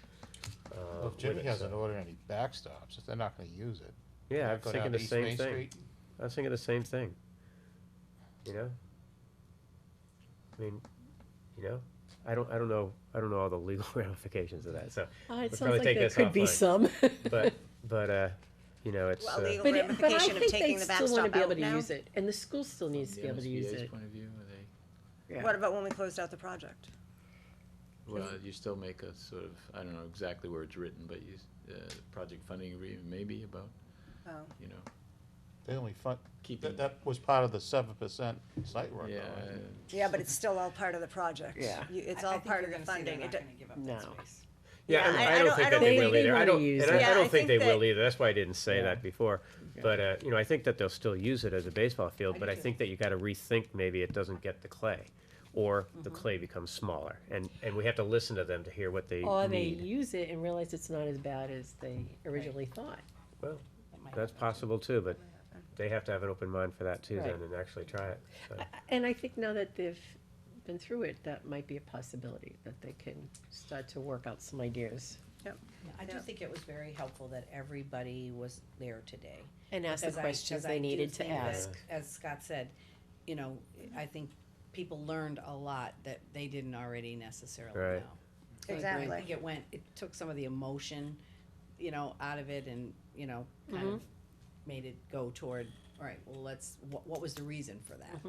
Speaker 9: Well, if
Speaker 1: with
Speaker 9: Jimmy
Speaker 1: it,
Speaker 9: hasn't
Speaker 1: so-
Speaker 9: ordered any backstops, if they're not gonna use it.
Speaker 1: Yeah, I
Speaker 9: why
Speaker 1: was
Speaker 9: go
Speaker 1: thinking
Speaker 9: down
Speaker 1: the
Speaker 9: to East
Speaker 1: same
Speaker 9: Main
Speaker 1: thing.
Speaker 9: Street?
Speaker 1: I was thinking the same thing. You know? I mean, I don't know all the legal ramifications of that, so.
Speaker 2: It
Speaker 1: we'll
Speaker 2: sounds
Speaker 1: probably
Speaker 2: like
Speaker 1: take
Speaker 2: there
Speaker 1: this
Speaker 2: could be
Speaker 1: offline.
Speaker 2: some.
Speaker 1: But, it's,
Speaker 3: Well, legal
Speaker 2: But I
Speaker 3: ramification of
Speaker 2: think they
Speaker 3: taking the
Speaker 2: still wanna
Speaker 3: backstop
Speaker 2: be able
Speaker 3: out
Speaker 2: to
Speaker 3: now?
Speaker 2: use it, and the school still needs to
Speaker 4: From
Speaker 2: be
Speaker 4: the
Speaker 2: able to use
Speaker 4: MSBA's
Speaker 2: it.
Speaker 4: point of view,
Speaker 2: Yeah.
Speaker 3: What about when we closed out the project?
Speaker 4: well, you still make a sort of, I don't know exactly where it's written, but you, project funding agreement maybe about,
Speaker 3: Oh,
Speaker 9: They only fund,
Speaker 4: keeping.
Speaker 9: that was part of the 7% site work,
Speaker 4: Yeah,
Speaker 9: though, right?
Speaker 3: yeah, but it's still all part of the project.
Speaker 2: Yeah.
Speaker 3: It's all part of the funding. It do-
Speaker 2: No.
Speaker 1: yeah,
Speaker 3: Yeah,
Speaker 1: I don't think that
Speaker 2: They-
Speaker 1: they will
Speaker 2: they
Speaker 1: either. I
Speaker 2: wanna
Speaker 1: don't,
Speaker 2: use
Speaker 1: and
Speaker 2: it.
Speaker 3: Yeah,
Speaker 1: I
Speaker 3: I
Speaker 1: don't think they
Speaker 3: think
Speaker 1: will
Speaker 3: that-
Speaker 1: either. That's why I didn't say
Speaker 5: Yeah.
Speaker 1: that before. But, I think that they'll still use it as a baseball field,
Speaker 7: I
Speaker 1: but
Speaker 7: do
Speaker 1: I
Speaker 7: too.
Speaker 1: think that you gotta rethink maybe it doesn't get the clay. Or
Speaker 2: Mm-hmm.
Speaker 1: the clay becomes smaller, and we have to listen to them to hear what they
Speaker 2: Or they
Speaker 1: need.
Speaker 2: use it and realize it's not as bad as they originally thought.
Speaker 1: Well, that's possible too, but they have to have an open mind for that too then,
Speaker 2: Right.
Speaker 1: and actually try it, so.
Speaker 2: And I think now that they've been through it, that might be a possibility, that they can start to work out some ideas
Speaker 8: I do
Speaker 3: Yeah.
Speaker 8: think it was very helpful that everybody was there today.
Speaker 2: and ask the
Speaker 8: Because
Speaker 2: questions
Speaker 8: because
Speaker 2: they
Speaker 8: do
Speaker 2: needed to
Speaker 8: think that,
Speaker 2: ask.
Speaker 8: As Scott said, I think people learned a lot that they didn't already necessarily
Speaker 1: Right.
Speaker 8: know. So I
Speaker 3: Exactly.
Speaker 8: think it took some of the emotion, out of it and, kind of made it go toward, all right, well, what was the reason for that?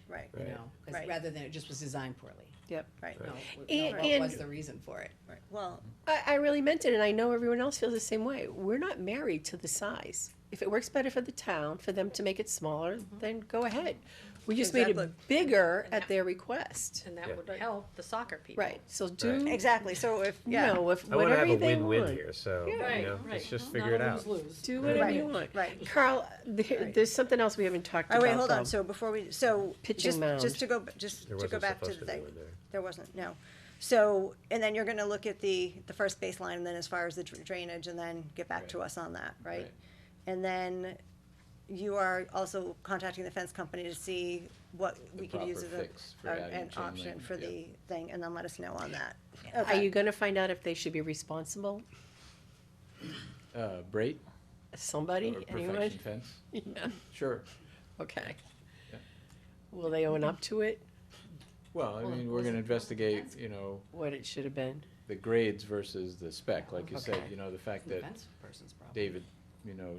Speaker 3: Right,
Speaker 8: You
Speaker 1: Right.
Speaker 8: know, 'cause
Speaker 3: Right.
Speaker 8: rather than it just was designed poorly.
Speaker 2: Yep.
Speaker 3: right,
Speaker 8: No,
Speaker 2: And-
Speaker 8: what was
Speaker 2: and-
Speaker 8: the reason for it?
Speaker 3: right. Well,
Speaker 2: I really meant it, and I know everyone else feels the same way. We're not married to the size. If it works better for the town, for them to make it smaller, then go ahead. We just made
Speaker 3: Exactly.
Speaker 2: it bigger at their request.
Speaker 7: And
Speaker 1: Yeah.
Speaker 7: that would help the soccer people.
Speaker 2: Right, so do,
Speaker 3: exactly, so if, yeah.
Speaker 2: if
Speaker 1: I wanna have
Speaker 2: whatever
Speaker 1: a
Speaker 2: they
Speaker 1: win-win
Speaker 2: want.
Speaker 1: here, so,
Speaker 7: Right,
Speaker 1: let's
Speaker 7: right.
Speaker 1: just
Speaker 7: Not
Speaker 1: figure it
Speaker 7: a
Speaker 1: out.
Speaker 7: lose-lose.
Speaker 2: Do whatever you
Speaker 3: Right,
Speaker 2: want.
Speaker 3: right.
Speaker 2: Carl, there's something else we haven't talked
Speaker 3: Oh,
Speaker 2: about.
Speaker 3: wait, hold on,
Speaker 2: though.
Speaker 3: so before we,
Speaker 2: Pitching
Speaker 3: just
Speaker 2: mound.
Speaker 3: to go,
Speaker 1: There
Speaker 3: to go
Speaker 1: wasn't
Speaker 3: back to
Speaker 1: supposed
Speaker 3: the
Speaker 1: to be
Speaker 3: thing.
Speaker 1: one there.
Speaker 3: There wasn't, no. So, and then you're gonna look at the first baseline, and then as far as the drainage, and then get back to us on that, right?
Speaker 4: Right.
Speaker 3: And then you are also contacting the fence company to see what
Speaker 4: The
Speaker 3: we could use as
Speaker 4: proper fix for adding
Speaker 3: an
Speaker 4: chain
Speaker 3: option
Speaker 4: link,
Speaker 3: for
Speaker 4: yeah.
Speaker 3: the thing, and then let us know on that.
Speaker 2: Are
Speaker 3: Okay.
Speaker 2: you gonna find out if they should be responsible?
Speaker 4: Braid
Speaker 2: Somebody,
Speaker 4: or
Speaker 2: anyone?
Speaker 4: perfection fence?
Speaker 2: Yeah,
Speaker 4: Sure.
Speaker 2: okay.
Speaker 4: Yeah.
Speaker 2: Will they own up to it,
Speaker 4: Well, I mean, we're gonna investigate,
Speaker 2: what it should have been?
Speaker 4: the grades versus the spec, like you said,
Speaker 2: Okay.
Speaker 4: the fact
Speaker 8: The
Speaker 4: that
Speaker 8: fence person's problem.
Speaker 4: David,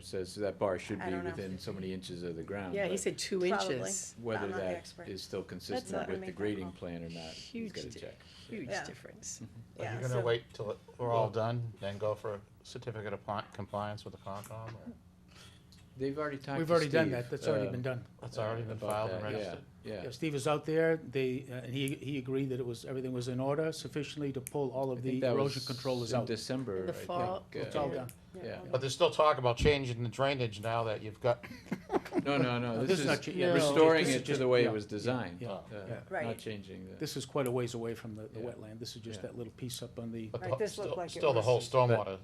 Speaker 4: says that bar should
Speaker 3: I
Speaker 4: be
Speaker 3: don't know.
Speaker 4: within so many inches of the ground.
Speaker 2: Yeah, he
Speaker 4: but
Speaker 2: said 2
Speaker 3: Probably.
Speaker 2: inches.
Speaker 4: Whether
Speaker 3: I'm not the
Speaker 4: that
Speaker 3: expert.
Speaker 4: is still
Speaker 2: not
Speaker 4: consistent
Speaker 3: gonna
Speaker 4: with
Speaker 3: make
Speaker 4: the
Speaker 3: that
Speaker 4: grading
Speaker 3: call.
Speaker 4: plan or not, he's
Speaker 2: Huge
Speaker 4: gotta
Speaker 2: di-
Speaker 4: check.
Speaker 2: Huge
Speaker 3: Yeah.
Speaker 2: difference.
Speaker 9: Are
Speaker 3: Yeah,
Speaker 9: you gonna
Speaker 3: so-
Speaker 9: wait till we're all done, then go for a certificate of compliance with the Concom, or?
Speaker 4: They've already talked to
Speaker 5: We've already done
Speaker 4: Steve,
Speaker 5: that, that's already been done.
Speaker 9: That's already been
Speaker 4: about
Speaker 9: filed and
Speaker 4: that,
Speaker 9: registered.
Speaker 4: Yeah,
Speaker 5: Yeah, Steve was out there, and he agreed that everything was in order sufficiently to pull all
Speaker 4: I
Speaker 5: of
Speaker 4: think
Speaker 5: the
Speaker 4: that
Speaker 5: erosion
Speaker 4: was
Speaker 5: controllers
Speaker 4: in
Speaker 5: out.
Speaker 4: December,
Speaker 2: In the
Speaker 4: I
Speaker 2: fall.
Speaker 4: think,
Speaker 5: It's all done.
Speaker 4: Yeah.
Speaker 9: But there's still talk about changing the drainage now that you've got,
Speaker 4: No,
Speaker 5: No,
Speaker 4: this
Speaker 5: is not
Speaker 4: is
Speaker 5: cha- yeah, this is
Speaker 4: restoring
Speaker 5: just- this is
Speaker 4: it to
Speaker 5: just-
Speaker 4: the way
Speaker 5: yeah,
Speaker 4: it was designed,
Speaker 5: yeah,
Speaker 9: yeah.
Speaker 3: Right.
Speaker 4: not changing the.
Speaker 5: This is quite a ways away from the
Speaker 4: Yeah.
Speaker 5: wetland, this is just
Speaker 4: Yeah.
Speaker 5: that little piece up on the,
Speaker 9: but
Speaker 3: Right, this looked
Speaker 9: still,
Speaker 3: like it
Speaker 9: still the whole
Speaker 3: was-
Speaker 9: stormwater,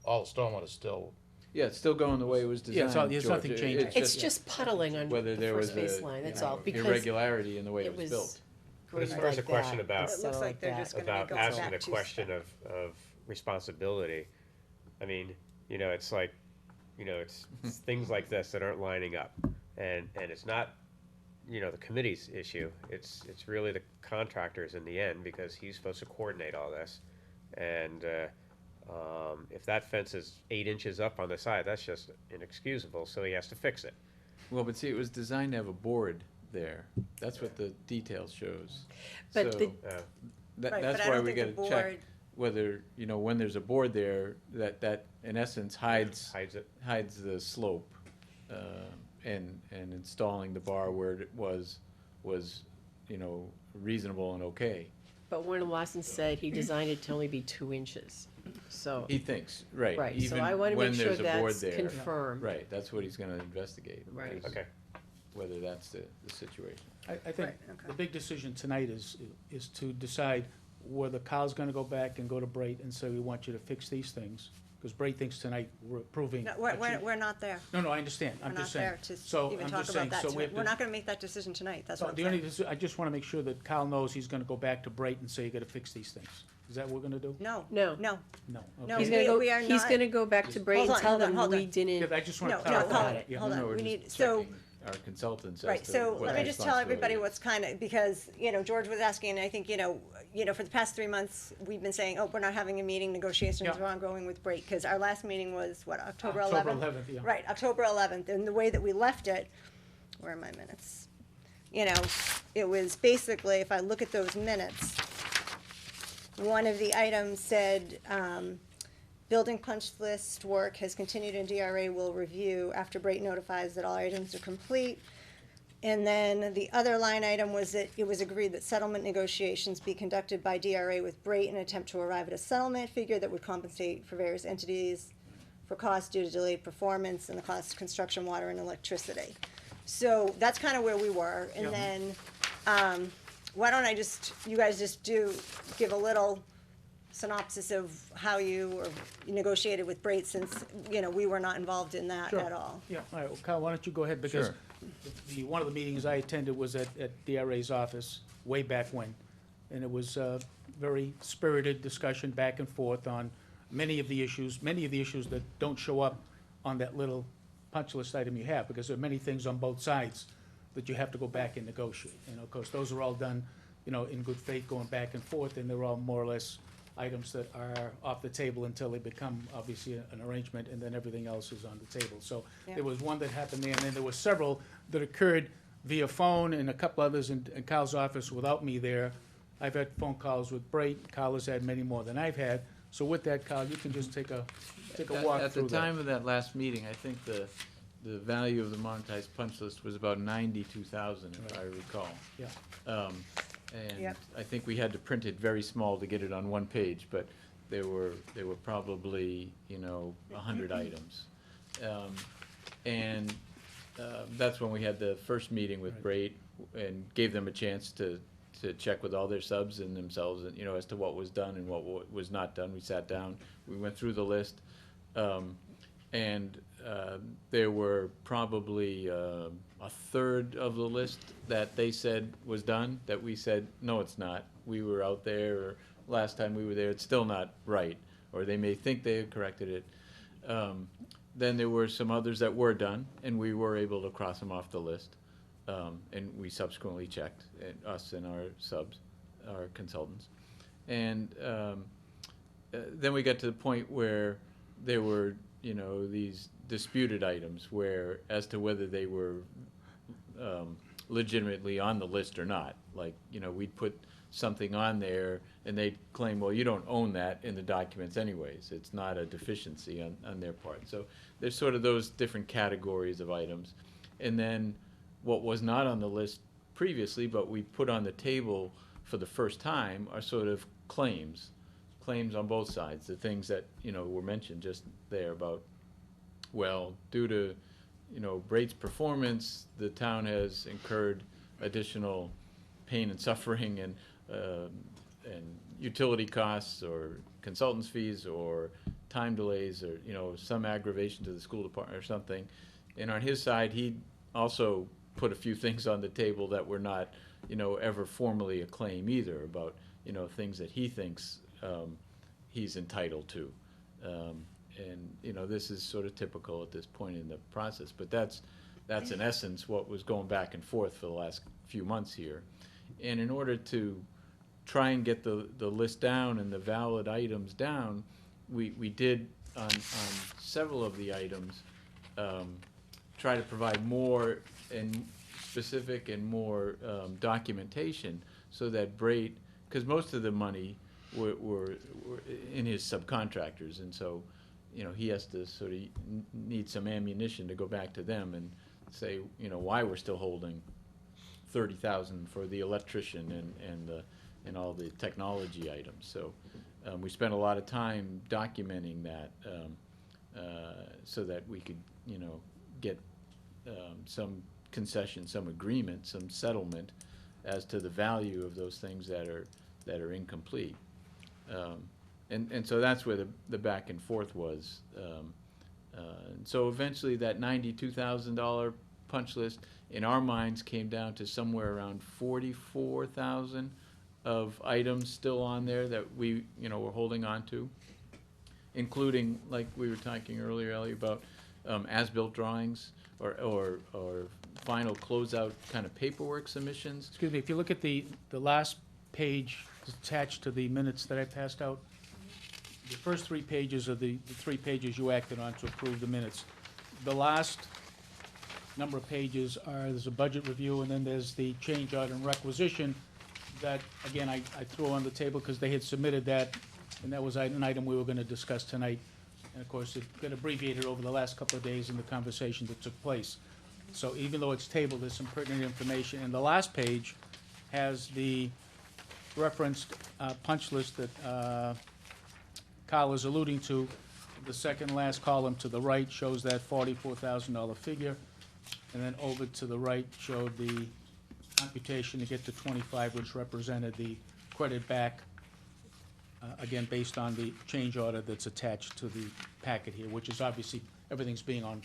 Speaker 9: all the stormwater's still,
Speaker 4: Yeah, it's still going the way it was
Speaker 5: Yeah, it's all-
Speaker 4: designed,
Speaker 5: there's
Speaker 4: George.
Speaker 5: nothing changing.
Speaker 2: It's just puddling on
Speaker 4: whether
Speaker 2: the
Speaker 4: there
Speaker 2: first
Speaker 4: was a,
Speaker 2: baseline, that's
Speaker 4: you
Speaker 2: all,
Speaker 4: know,
Speaker 2: because
Speaker 4: irregularity in the way
Speaker 2: it
Speaker 4: it was
Speaker 2: was
Speaker 4: built.
Speaker 1: But as
Speaker 2: green
Speaker 1: far as
Speaker 2: like
Speaker 1: the question
Speaker 2: that
Speaker 1: about-
Speaker 3: It
Speaker 2: instead
Speaker 3: looks
Speaker 2: of
Speaker 3: like they're
Speaker 2: that.
Speaker 3: just gonna
Speaker 1: about
Speaker 3: go
Speaker 1: asking
Speaker 3: back
Speaker 1: the
Speaker 3: two
Speaker 1: question
Speaker 3: steps.
Speaker 1: of responsibility. I mean, you know, it's like, you know, it's things like this that aren't lining up. And it's not, you know, the committee's issue. It's really the contractors in the end, because he's supposed to coordinate all this. And, if that fence is 8 inches up on the side, that's just inexcusable, so he has to fix it.
Speaker 4: Well, but see, it was designed to have a board there. That's what the detail shows.
Speaker 2: But
Speaker 4: So,
Speaker 2: the-
Speaker 1: Uh,
Speaker 3: Right,
Speaker 4: that's
Speaker 3: but I
Speaker 4: why
Speaker 3: don't
Speaker 4: we
Speaker 3: think the
Speaker 4: gotta check
Speaker 3: board,
Speaker 4: whether, you know, when there's a board there, that in essence hides
Speaker 1: hides it.
Speaker 4: the slope, and installing the bar where it was, you know, reasonable and okay.
Speaker 2: But Warren Lawson said he designed it to only be 2 inches, so,
Speaker 4: He thinks, right,
Speaker 2: right, so
Speaker 4: even
Speaker 2: I wanna
Speaker 4: when
Speaker 2: make sure
Speaker 4: there's a board
Speaker 2: that's
Speaker 4: there.
Speaker 2: confirmed.
Speaker 4: Right, that's what he's gonna investigate.
Speaker 2: Right.
Speaker 4: is
Speaker 1: Okay.
Speaker 4: Whether that's the situation.
Speaker 5: I think
Speaker 3: Right, okay.
Speaker 5: the big decision tonight is to decide whether Kyle's gonna go back and go to Brait and say, we want you to fix these things, because Brait thinks tonight we're approving.
Speaker 3: no,
Speaker 5: what you-
Speaker 3: we're not there.
Speaker 5: No, I understand,
Speaker 3: We're
Speaker 5: I'm
Speaker 3: not
Speaker 5: just saying.
Speaker 3: there to
Speaker 5: So,
Speaker 3: even
Speaker 5: I'm
Speaker 3: talk
Speaker 5: just
Speaker 3: about
Speaker 5: saying,
Speaker 3: that
Speaker 5: so we
Speaker 3: tonight.
Speaker 5: have
Speaker 3: We're
Speaker 5: to-
Speaker 3: not gonna make that decision tonight, that's what I'm
Speaker 5: The only,
Speaker 3: saying.
Speaker 5: I just wanna make sure that Kyle knows he's gonna go back to Brait and say, you gotta fix these things. Is that what we're gonna do?
Speaker 3: No,
Speaker 2: No.
Speaker 3: no,
Speaker 5: No.
Speaker 3: No,
Speaker 5: okay.
Speaker 2: He's gonna go,
Speaker 3: we are
Speaker 2: he's
Speaker 3: not-
Speaker 2: gonna go back to Bray
Speaker 3: Hold
Speaker 2: and
Speaker 3: on,
Speaker 2: tell
Speaker 3: hold on,
Speaker 2: them
Speaker 3: hold
Speaker 2: we
Speaker 3: on.
Speaker 2: didn't.
Speaker 5: Yeah, I just wanna
Speaker 3: no, no,
Speaker 5: clarify
Speaker 3: hold
Speaker 5: that,
Speaker 3: on,
Speaker 5: yeah.
Speaker 3: hold
Speaker 4: No,
Speaker 3: on,
Speaker 4: we're
Speaker 3: we
Speaker 4: just
Speaker 3: need, so,
Speaker 4: checking our consultants as
Speaker 3: right,
Speaker 4: to
Speaker 3: so
Speaker 4: what
Speaker 3: let
Speaker 4: the
Speaker 3: me just tell everybody
Speaker 4: responsibility is.
Speaker 3: what's kind of, because, you know, George was asking, and I think, you know, for the past 3 months, we've been saying, oh, we're not having a meeting, negotiations
Speaker 5: Yeah.
Speaker 3: are ongoing with Brait, because our last meeting was, what, October
Speaker 5: October
Speaker 3: 11th?
Speaker 5: 11th, yeah.
Speaker 3: Right, October 11th, and the way that we left it, where are my minutes? You know, it was basically, if I look at those minutes, one of the items said, building punch list work has continued and DRA will review after Brait notifies that all items are complete. And then the other line item was that it was agreed that settlement negotiations be conducted by DRA with Brait in an attempt to arrive at a settlement figure that would compensate for various entities for costs due to delayed performance and the cost of construction, water, and electricity. So that's kind of where we were. And
Speaker 5: Yeah.
Speaker 3: then, why don't you guys just give a little synopsis of how you negotiated with Brait, since, you know, we were not involved in that
Speaker 5: Sure.
Speaker 3: at all.
Speaker 5: Yeah, all right, well, Kyle, why don't you go ahead, because
Speaker 4: Sure.
Speaker 5: one of the meetings I attended was at DRA's office way back when. And it was a very spirited discussion back and forth on many of the issues that don't show up on that little punch list item you have, because there are many things on both sides that you have to go back and negotiate. You know, of course, those are all done, you know, in good faith, going back and forth, and they're all more or less items that are off the table until they become obviously an arrangement, and then everything else is on the table. So
Speaker 3: Yeah.
Speaker 5: there was one that happened there, and then there were several that occurred via phone, and a couple others in Kyle's office without me there. I've had phone calls with Brait, Kyle has had many more than I've had. So with that, Kyle, you can just take a walk
Speaker 4: At
Speaker 5: through
Speaker 4: the
Speaker 5: that.
Speaker 4: time of that last meeting, I think the value of the monetized punch list was about 92,000, if I recall.
Speaker 5: Yeah.
Speaker 4: And
Speaker 3: Yep.
Speaker 4: I think we had to print it very small to get it on one page, but there were probably, you know, 100 items. And that's when we had the first meeting with Brait and gave them a chance to check with all their subs and themselves, and, you know, as to what was done and what was not done. We sat down, we went through the list, and there were probably a third of the list that they said was done, that we said, no, it's not. We were out there, or last time we were there, it's still not right, or they may think they had corrected it. Then there were some others that were done, and we were able to cross them off the list. And we subsequently checked, us and our subs, our consultants. And then we got to the point where there were, you know, these disputed items where, as to whether they were legitimately on the list or not. Like, you know, we'd put something on there, and they claim, well, you don't own that in the documents anyways. It's not a deficiency on their part. So there's sort of those different categories of items. And then what was not on the list previously, but we put on the table for the first time, are sort of claims on both sides, the things that, were mentioned just there about, well, due to, Braid's performance, the town has incurred additional pain and suffering and utility costs or consultants fees or time delays or, some aggravation to the school department or something. And on his side, he also put a few things on the table that were not, ever formally a claim either about, things that he thinks he's entitled to. And, this is sort of typical at this point in the process, but that's in essence what was going back and forth for the last few months here. And in order to try and get the list down and the valid items down, we did on several of the items try to provide more and specific and more documentation so that Braid, because most of the money were in his subcontractors, and so he has to sort of need some ammunition to go back to them and say why we're still holding $30,000 for the electrician and all the technology items. So we spent a lot of time documenting that so that we could get some concession, some agreement, some settlement as to the value of those things that are incomplete. And so that's where the back and forth was. And so eventually that $92,000 punch list in our minds came down to somewhere around 44,000 of items still on there that we were holding on to, including, like we were talking earlier, Ellie, about as-built drawings or final closeout kind of paperwork submissions.
Speaker 5: Excuse me, if you look at the last page attached to the minutes that I passed out, the first 3 pages are the 3 pages you acted on to approve the minutes. The last number of pages there's a budget review, and then there's the change order and requisition that, again, I threw on the table because they had submitted that, and that was an item we were gonna discuss tonight. And of course, it got abbreviated over the last couple of days in the conversation that took place. So even though it's tabled, there's some pertinent information. And the last page has the referenced punch list that Kyle is alluding to. The second last column to the right shows that $44,000 figure. And then over to the right showed the computation to get to 25, which represented the credit back, again, based on the change order that's attached to the packet here, which is obviously, everything's going on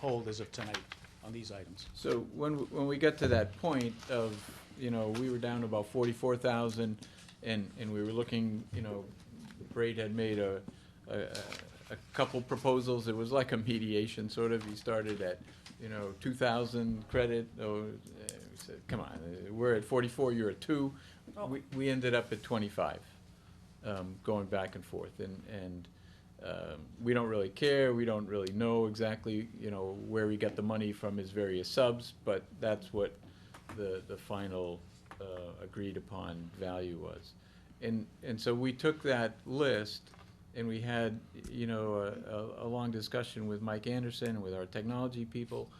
Speaker 5: hold as of tonight on these items.
Speaker 4: So when we got to that point of, we were down to about 44,000 and we were looking, Braid had made a couple proposals. It was like a mediation sort of. He started at, 2,000 credit. We said, come on, we're at 44, you're at 2. We ended up at 25, going back and forth. And we don't really care. We don't really know exactly, where he got the money from his various subs, but that's what the final agreed upon value was. And so we took that list and we had, a long discussion with Mike Anderson and with our technology people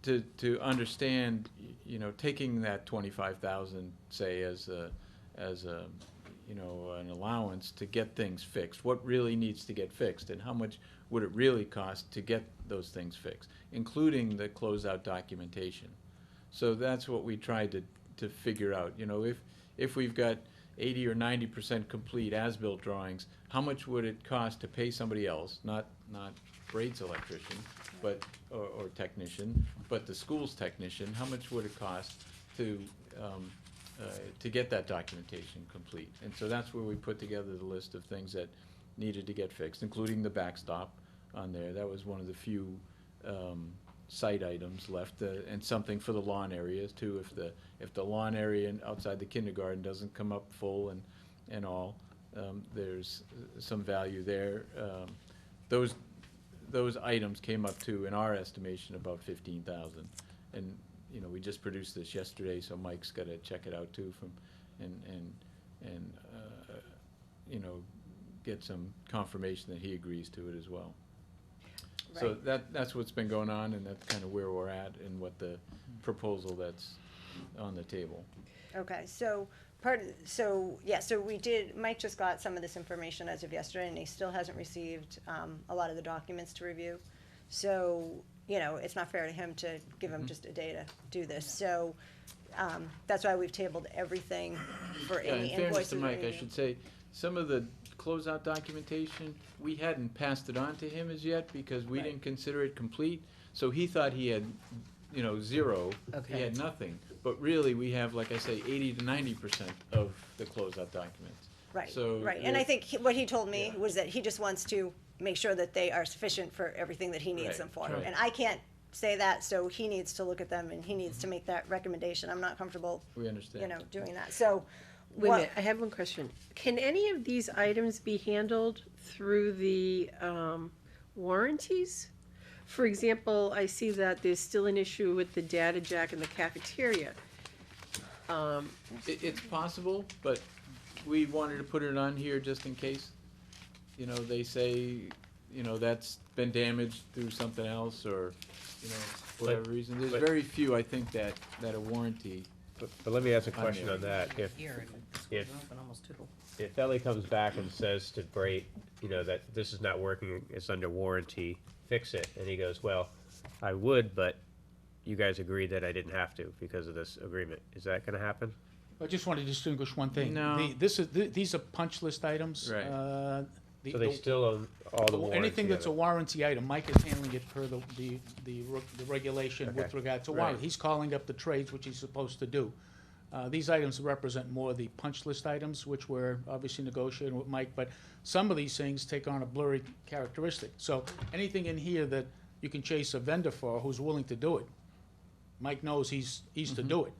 Speaker 4: to understand, taking that 25,000, say, as an allowance to get things fixed. What really needs to get fixed, and how much would it really cost to get those things fixed, including the closeout documentation. So that's what we tried to figure out. If we've got 80 or 90% complete as-built drawings, how much would it cost to pay somebody else, not Braid's electrician, but or technician, but the school's technician? How much would it cost to get that documentation complete? And so that's where we put together the list of things that needed to get fixed, including the backstop on there. That was one of the few site items left, and something for the lawn areas too. If the lawn area outside the kindergarten doesn't come up full and all, there's some value there. Those items came up to, in our estimation, about 15,000. And you know, we just produced this yesterday, so Mike's gotta check it out too from, and, you know, get some confirmation that he agrees to it as well. So
Speaker 3: Right.
Speaker 4: that's what's been going on, and that's kind of where we're at and what the proposal that's on the table.
Speaker 3: Okay, so so Mike just got some of this information as of yesterday, and he still hasn't received, a lot of the documents to review. So, you know, it's not fair to him to give him just a day to do this, so, that's why we've tabled everything for
Speaker 4: Yeah,
Speaker 3: any
Speaker 4: in fairness
Speaker 3: invoices.
Speaker 4: to Mike, I
Speaker 3: review.
Speaker 4: should say, some of the closeout documentation, we hadn't passed it on to him as yet because we didn't consider it complete. So he thought he had, you know, zero, he
Speaker 2: Okay.
Speaker 4: had nothing. But really, we have, like I say, 80 to 90% of the closeout documents.
Speaker 3: Right,
Speaker 4: So
Speaker 3: right, and I
Speaker 4: there-
Speaker 3: think what he told me
Speaker 4: Yeah.
Speaker 3: was that he just wants to make sure that they are sufficient for everything that he needs
Speaker 4: Right,
Speaker 3: them for.
Speaker 4: right.
Speaker 3: And I can't say that, so he needs to look at them and he needs to make that recommendation. I'm not comfortable,
Speaker 4: We understand.
Speaker 3: you know, doing that, so.
Speaker 2: Wait a
Speaker 3: what-
Speaker 2: minute, I have one question. Can any of these items be handled through the warranties? For example, I see that there's still an issue with the data jack in the cafeteria.
Speaker 4: It's possible, but we wanted to put it on here just in case. You know, they say, you know, that's been damaged through something else or, you know, whatever reason. There's
Speaker 1: but-
Speaker 4: very few, I think, that a warranty.
Speaker 1: But let me ask a
Speaker 4: On
Speaker 1: question
Speaker 4: there.
Speaker 1: on that.
Speaker 8: Here, and it's
Speaker 1: if-
Speaker 8: open almost two.
Speaker 1: If Ellie comes back and says to Brait, you know, that this is not working, it's under warranty, fix it, and he goes, well, I would, but you guys agreed that I didn't have to because of this agreement, is that gonna happen?
Speaker 5: I just want to distinguish one thing.
Speaker 4: No.
Speaker 5: These are punch list items.
Speaker 4: Right.
Speaker 1: So they still own all the warranty
Speaker 5: Anything that's a
Speaker 1: of it.
Speaker 5: warranty item, Mike is handling it per the regulation with
Speaker 1: Okay.
Speaker 5: regard to
Speaker 4: Right.
Speaker 5: warranty. He's calling up the trades, which he's supposed to do. These items represent more the punch list items, which we're obviously negotiating with Mike, but some of these things take on a blurry characteristic. So anything in here that you can chase a vendor for who's willing to do it, Mike knows he's to do it.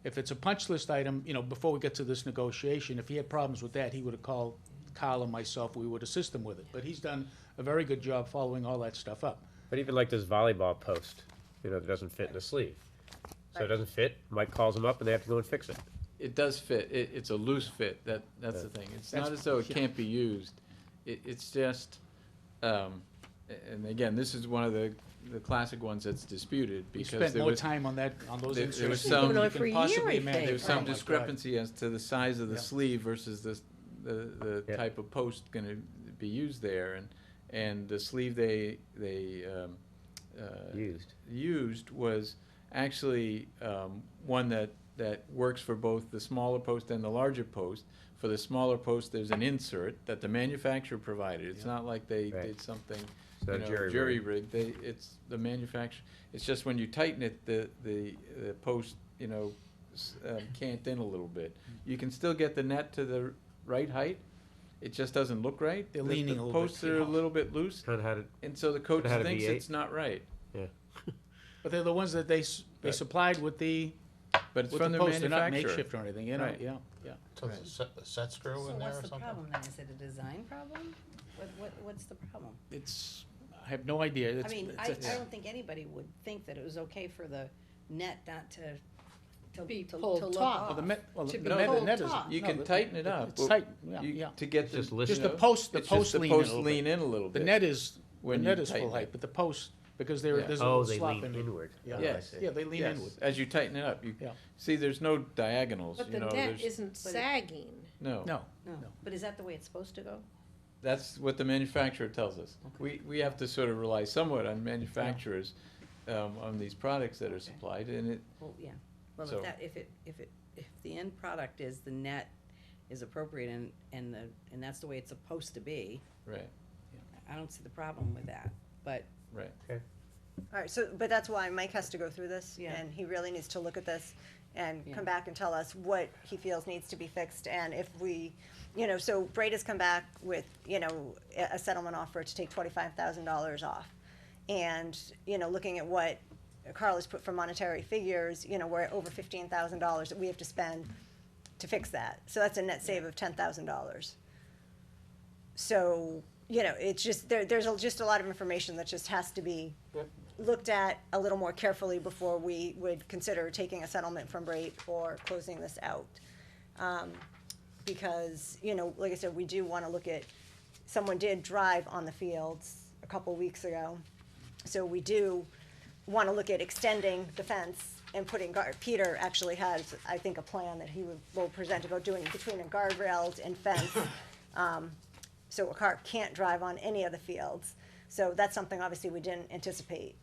Speaker 5: If it's a punch list item, you know, before we get to this negotiation, if he had problems with that, he would have called Kyle and myself, we would assist him with it. But he's done a very good job following all that stuff up.
Speaker 1: But even like this volleyball post, you know, that doesn't fit in the sleeve. So it doesn't fit, Mike calls them up and they have to go and fix it.
Speaker 4: It does fit. It's a loose fit. That's the thing. It's not as though it can't be used. It's just, and again, this is one of the classic ones that's disputed
Speaker 5: We
Speaker 4: because
Speaker 5: spent
Speaker 4: there
Speaker 5: more
Speaker 4: was,
Speaker 5: time on that, on those
Speaker 4: there
Speaker 5: inserts.
Speaker 4: was
Speaker 5: than
Speaker 4: some-
Speaker 5: you
Speaker 2: Going on
Speaker 5: can
Speaker 2: for a year,
Speaker 5: possibly
Speaker 2: I
Speaker 5: imagine.
Speaker 2: think.
Speaker 4: there was
Speaker 2: Oh
Speaker 4: some
Speaker 2: my God.
Speaker 4: discrepancy as to the size of the
Speaker 5: Yeah.
Speaker 4: sleeve versus the
Speaker 1: Yeah.
Speaker 4: type of post gonna be used there. And the sleeve they used was actually one that works for both the smaller post and the larger post. For the smaller post, there's an insert that the manufacturer provided. It's not like they
Speaker 1: Right.
Speaker 4: did something,
Speaker 1: It's not
Speaker 4: you know,
Speaker 1: jury-rigged.
Speaker 4: jury-rigged. It's the manufacturer. It's just when you tighten it, the post, you know, cant in a little bit. You can still get the net to the right height. It just doesn't look right.
Speaker 5: They're
Speaker 4: The-
Speaker 5: leaning a little bit,
Speaker 4: The posts
Speaker 5: you
Speaker 4: are a
Speaker 5: know.
Speaker 4: little bit loose.
Speaker 1: Kinda had it,
Speaker 4: And so the coach
Speaker 1: had a
Speaker 4: thinks
Speaker 1: V8.
Speaker 4: it's not right,
Speaker 5: But they're the ones that they
Speaker 4: Right.
Speaker 5: supplied with the,
Speaker 4: but it's
Speaker 5: with
Speaker 4: from
Speaker 5: the
Speaker 4: the
Speaker 5: post, they're not
Speaker 4: manufacturer.
Speaker 5: makeshift or anything, you know,
Speaker 4: Right.
Speaker 5: yeah.
Speaker 9: So it's a set screw
Speaker 8: So
Speaker 9: in there
Speaker 8: what's
Speaker 9: or
Speaker 8: the
Speaker 9: something?
Speaker 8: problem then? Is it a design problem? What's the problem?
Speaker 5: It's, I have no idea.
Speaker 8: I
Speaker 5: It's-
Speaker 8: mean,
Speaker 5: it's-
Speaker 8: I don't think anybody would think that it was okay for the net not to
Speaker 7: Be
Speaker 8: to
Speaker 7: pulled
Speaker 8: look
Speaker 7: taut.
Speaker 8: off.
Speaker 5: Well, the net, well,
Speaker 7: To
Speaker 5: the
Speaker 7: be
Speaker 5: net, the
Speaker 7: pulled
Speaker 5: net is.
Speaker 7: taut.
Speaker 4: You
Speaker 5: no,
Speaker 4: can
Speaker 5: the-
Speaker 4: tighten it up.
Speaker 5: It's
Speaker 4: but
Speaker 5: tight, yeah,
Speaker 4: you-
Speaker 5: yeah.
Speaker 4: To get the,
Speaker 1: Just
Speaker 4: you
Speaker 1: listen
Speaker 5: Just the
Speaker 4: know,
Speaker 5: post, the
Speaker 4: it's just
Speaker 5: post lean in a little bit.
Speaker 4: lean in a little
Speaker 5: The
Speaker 4: bit.
Speaker 5: net is, the
Speaker 4: when
Speaker 5: net
Speaker 4: you
Speaker 5: is full
Speaker 4: tighten
Speaker 5: height,
Speaker 4: it.
Speaker 5: but the post, because
Speaker 4: Yeah.
Speaker 5: there's a
Speaker 1: oh,
Speaker 5: little
Speaker 1: they
Speaker 5: slop
Speaker 1: lean
Speaker 5: in it.
Speaker 1: inward.
Speaker 5: Yeah.
Speaker 1: Oh, I
Speaker 4: Yes.
Speaker 1: see.
Speaker 5: Yeah, they lean
Speaker 4: Yes,
Speaker 5: inward.
Speaker 4: as you tighten it up, you,
Speaker 5: Yeah.
Speaker 4: see, there's no diagonals,
Speaker 7: But
Speaker 4: you
Speaker 7: the
Speaker 4: know,
Speaker 7: net
Speaker 4: there's,
Speaker 7: isn't sagging.
Speaker 4: no.
Speaker 5: No,
Speaker 8: No, but is that the way it's supposed to go?
Speaker 4: That's what the manufacturer tells us. We have to sort of rely somewhat on manufacturers, on these products that are supplied, and it,
Speaker 8: Well, yeah. Well,
Speaker 4: So-
Speaker 8: if the end product is the net is appropriate and that's the way it's supposed to be,
Speaker 4: right,
Speaker 8: I don't see the problem with that. But
Speaker 4: right.
Speaker 3: All right, so, but that's why Mike has to go through this,
Speaker 8: Yeah.
Speaker 3: and he really needs to look at this and
Speaker 8: Yeah.
Speaker 3: come back and tell us what he feels needs to be fixed, and if we, you know, so Braid has come back with, you know, a settlement offer to take $25,000 off. And, you know, looking at what Carl has put for monetary figures, you know, we're at over $15,000 that we have to spend to fix that. So that's a net save of $10,000. So, you know, it's just, there's just a lot of information that just has to be
Speaker 1: Yep.
Speaker 3: looked at a little more carefully before we would consider taking a settlement from Brape or closing this out. Because, you know, like I said, we do wanna look at, someone did drive on the fields a couple weeks ago. So we do wanna look at extending the fence and putting Peter actually has, I think, a plan that he will present about doing between the guardrails and fence. So a car can't drive on any of the fields. So that's something obviously we didn't anticipate.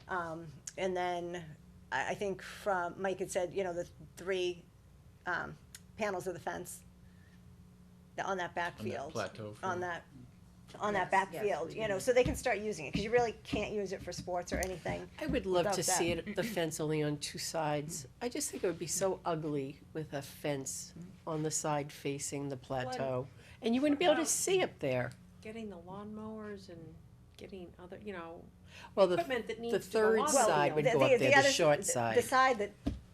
Speaker 3: And then I think from, Mike had said, you know, the 3 panels of the fence on that
Speaker 4: On that
Speaker 3: backfield.
Speaker 4: plateau
Speaker 3: On
Speaker 4: field.
Speaker 3: that, on
Speaker 8: Yes,
Speaker 3: that backfield,
Speaker 8: yes.
Speaker 3: you know, so they can start using it, cause you really can't use it for sports or anything.
Speaker 2: I would love to
Speaker 3: Without
Speaker 2: see
Speaker 3: that.
Speaker 2: it, the fence only on 2 sides. I just think it would be so ugly with a fence on the side facing the plateau. And you wouldn't be able to see up there.
Speaker 7: Getting the lawnmowers and getting other, you know,
Speaker 2: Well,
Speaker 7: equipment that
Speaker 2: the
Speaker 7: needs to go
Speaker 2: third
Speaker 7: on the
Speaker 2: side
Speaker 7: field.
Speaker 2: would go up there, the
Speaker 3: other-
Speaker 2: short
Speaker 3: The
Speaker 2: side.
Speaker 3: side that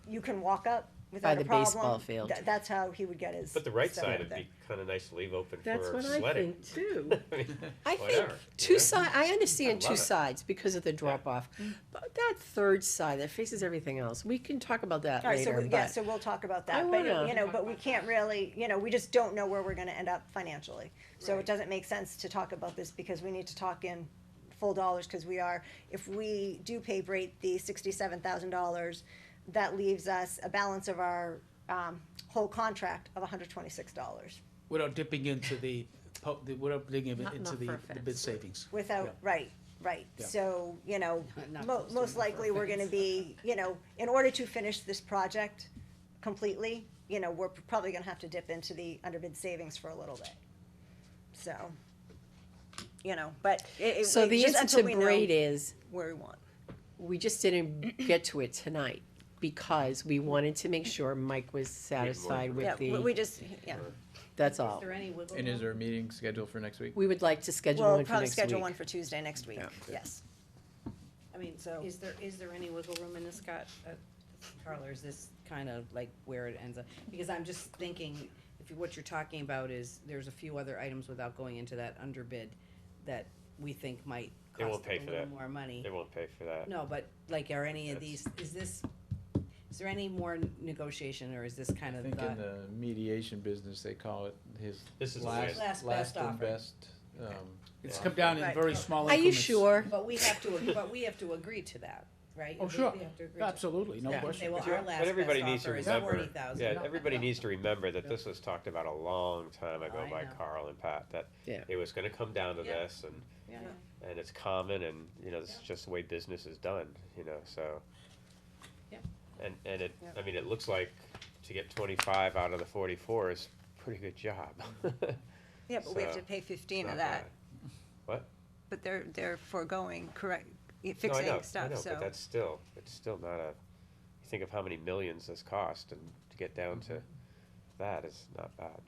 Speaker 3: you can walk up without a
Speaker 2: the
Speaker 3: problem.
Speaker 2: baseball field.
Speaker 3: That's how he would get his.
Speaker 1: But the right
Speaker 3: stuff
Speaker 1: side
Speaker 3: up
Speaker 1: would
Speaker 3: there.
Speaker 1: be kinda nice to leave open
Speaker 2: That's
Speaker 1: for
Speaker 2: what I
Speaker 1: sledding.
Speaker 2: think too.
Speaker 1: I mean,
Speaker 2: I
Speaker 1: why
Speaker 2: think
Speaker 1: not,
Speaker 2: two
Speaker 1: you know?
Speaker 2: side, I
Speaker 1: I
Speaker 2: understand two
Speaker 1: love it.
Speaker 2: sides because of the drop off. But that third side that faces everything else, we can talk about that
Speaker 3: All right, so,
Speaker 2: later,
Speaker 3: yeah,
Speaker 2: but
Speaker 3: so we'll talk about
Speaker 2: I
Speaker 3: that, but,
Speaker 2: wanna-
Speaker 3: you know, but we can't really, you know, we just don't know where we're gonna end up financially. So it
Speaker 7: Right.
Speaker 3: doesn't make sense to talk about this, because we need to talk in full dollars, cause we are, if we do pay Brape the $67,000, that leaves us a balance of our, whole contract of $126,
Speaker 5: Without dipping into without digging
Speaker 2: Not
Speaker 5: into
Speaker 2: enough
Speaker 5: the
Speaker 2: for a
Speaker 5: the bid
Speaker 2: fence.
Speaker 5: savings.
Speaker 3: without,
Speaker 5: Yeah.
Speaker 3: right,
Speaker 5: Yeah.
Speaker 3: so, you know,
Speaker 8: Not close to
Speaker 3: most
Speaker 8: enough
Speaker 3: likely,
Speaker 8: for a
Speaker 3: we're gonna
Speaker 8: fence.
Speaker 3: be, you know, in order to finish this project completely, you know, we're probably gonna have to dip into the underbid savings for a little bit. So, you know, but
Speaker 2: so the
Speaker 3: just
Speaker 2: answer
Speaker 3: until
Speaker 2: to
Speaker 3: we know
Speaker 2: Braid is,
Speaker 3: where we want.
Speaker 2: we just didn't get to it tonight because we wanted to make sure Mike was satisfied
Speaker 3: Yeah,
Speaker 2: with
Speaker 3: we
Speaker 2: the,
Speaker 3: just, yeah,
Speaker 2: that's
Speaker 8: Is
Speaker 2: all.
Speaker 8: there any wiggle
Speaker 4: And is
Speaker 8: room?
Speaker 4: there a meeting scheduled for next week?
Speaker 2: We would like to schedule
Speaker 3: we'll
Speaker 2: one for
Speaker 3: probably
Speaker 2: next
Speaker 3: schedule
Speaker 2: week.
Speaker 3: one for Tuesday next week,
Speaker 2: Yeah.
Speaker 3: yes.
Speaker 8: I mean,
Speaker 3: So-
Speaker 8: is there any wiggle room in this, Scott, Carl, or is this kind of like where it ends up? Because I'm just thinking, what you're talking about is, there's a few other items without going into that underbid that we think might
Speaker 1: They won't
Speaker 8: cost a
Speaker 1: pay for
Speaker 8: little
Speaker 1: that.
Speaker 8: more money.
Speaker 1: They won't pay for that.
Speaker 8: No, but like, are any of
Speaker 1: That's-
Speaker 8: these, is there any more negotiation, or is this kind
Speaker 4: I
Speaker 8: of
Speaker 4: think in
Speaker 8: the?
Speaker 4: the mediation business, they call it his
Speaker 1: This is the
Speaker 4: last,
Speaker 8: Last
Speaker 4: last
Speaker 8: best
Speaker 4: and
Speaker 8: offer.
Speaker 4: best,
Speaker 5: It's
Speaker 1: Yeah.
Speaker 5: come down in
Speaker 3: Right.
Speaker 5: very small
Speaker 2: Are you
Speaker 5: increments.
Speaker 2: sure?
Speaker 8: But we have to agree to that, right?
Speaker 5: Oh,
Speaker 8: We-
Speaker 5: sure.
Speaker 8: we have to agree to-
Speaker 5: Absolutely, no
Speaker 2: Yeah.
Speaker 8: Say,
Speaker 5: question.
Speaker 8: well,
Speaker 1: But
Speaker 8: our last
Speaker 1: but everybody
Speaker 8: best
Speaker 1: needs to
Speaker 8: offer is
Speaker 1: remember,
Speaker 8: 40,000.
Speaker 1: yeah, everybody needs to remember that this was talked about a long time ago
Speaker 8: I
Speaker 1: by
Speaker 8: know.
Speaker 1: Carl and Pat, that
Speaker 2: Yeah.
Speaker 1: it was gonna come down to
Speaker 8: Yeah.
Speaker 1: this,
Speaker 8: Yeah.
Speaker 1: and it's common, and, you know, this is just the way business is done, you know, so.
Speaker 8: Yeah.
Speaker 1: And it,
Speaker 3: Yeah.
Speaker 1: I mean, it looks like to get 25 out of the 44 is a pretty good job.
Speaker 3: Yeah, but we have
Speaker 1: So,
Speaker 3: to pay 15
Speaker 1: Not
Speaker 3: of that,
Speaker 1: bad. What?
Speaker 3: but they're foregoing correct,
Speaker 1: No, I
Speaker 3: fixing
Speaker 1: know, I
Speaker 3: stuff,
Speaker 1: know,
Speaker 3: so.
Speaker 1: but that's still, it's still not a, you think of how many millions this cost, and to get down to that is not bad.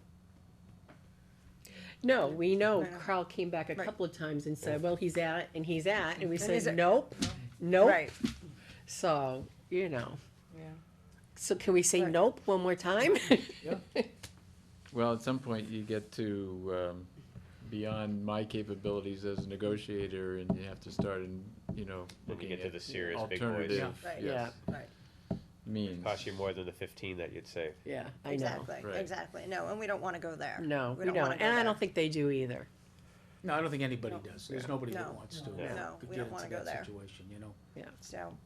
Speaker 2: No, we know
Speaker 3: Right.
Speaker 2: Carl came back a
Speaker 3: Right.
Speaker 2: couple of times and said, well, he's at, and he's at, and we
Speaker 3: he's
Speaker 2: said,
Speaker 3: at-
Speaker 2: nope, nope.
Speaker 3: Right,
Speaker 2: So, you know,
Speaker 8: Yeah.
Speaker 2: so can we say
Speaker 3: Right.
Speaker 2: nope one more time?
Speaker 4: well, at some point you get to, beyond my capabilities as a negotiator, and you have to start in, you know,
Speaker 1: When you
Speaker 4: looking
Speaker 1: get to
Speaker 4: at
Speaker 1: the serious big boys.
Speaker 4: alternative,
Speaker 3: Right.
Speaker 4: yes,
Speaker 3: right,
Speaker 4: means.
Speaker 1: Cost you more than the 15 that you'd save.
Speaker 2: Yeah, I know.
Speaker 3: exactly,
Speaker 4: Right.
Speaker 3: exactly, no, and we don't wanna go there.
Speaker 2: No,
Speaker 3: We
Speaker 2: we
Speaker 3: don't
Speaker 2: don't,
Speaker 3: wanna go
Speaker 2: and I
Speaker 3: there.
Speaker 2: don't think they do either.
Speaker 5: No, I don't think anybody
Speaker 3: No.
Speaker 5: does. There's nobody that
Speaker 3: No.
Speaker 5: wants to
Speaker 1: No.
Speaker 3: No, we
Speaker 5: get
Speaker 3: don't
Speaker 5: into
Speaker 3: wanna go
Speaker 5: that
Speaker 3: there.
Speaker 5: situation, you know?
Speaker 3: So,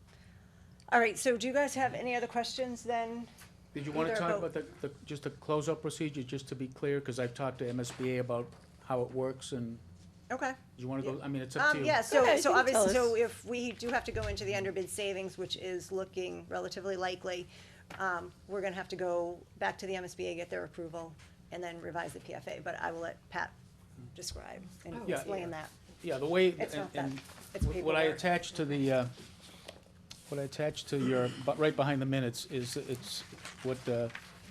Speaker 3: all right, so do you guys have any other questions then?
Speaker 5: Did you wanna
Speaker 3: Either
Speaker 5: talk
Speaker 3: about-
Speaker 5: about just the closeout procedure, just to be clear, cause I've talked to MSBA about how it works, and
Speaker 3: Okay.
Speaker 5: do you wanna go, I mean, it's up to you.
Speaker 3: Yeah, so,
Speaker 2: Okay,
Speaker 3: so
Speaker 2: you can
Speaker 3: obviously,
Speaker 2: tell
Speaker 3: so
Speaker 2: us.
Speaker 3: if we do have to go into the underbid savings, which is looking relatively likely, we're gonna have to go back to the MSBA, get their approval, and then revise the PFA, but I will let Pat describe and
Speaker 5: Yeah.
Speaker 3: explain that.
Speaker 5: Yeah, the way,
Speaker 3: It's not that,
Speaker 5: and
Speaker 3: it's
Speaker 5: what I
Speaker 3: paperwork.
Speaker 5: attached to the, what I attached to your, but right behind the minutes is, it's what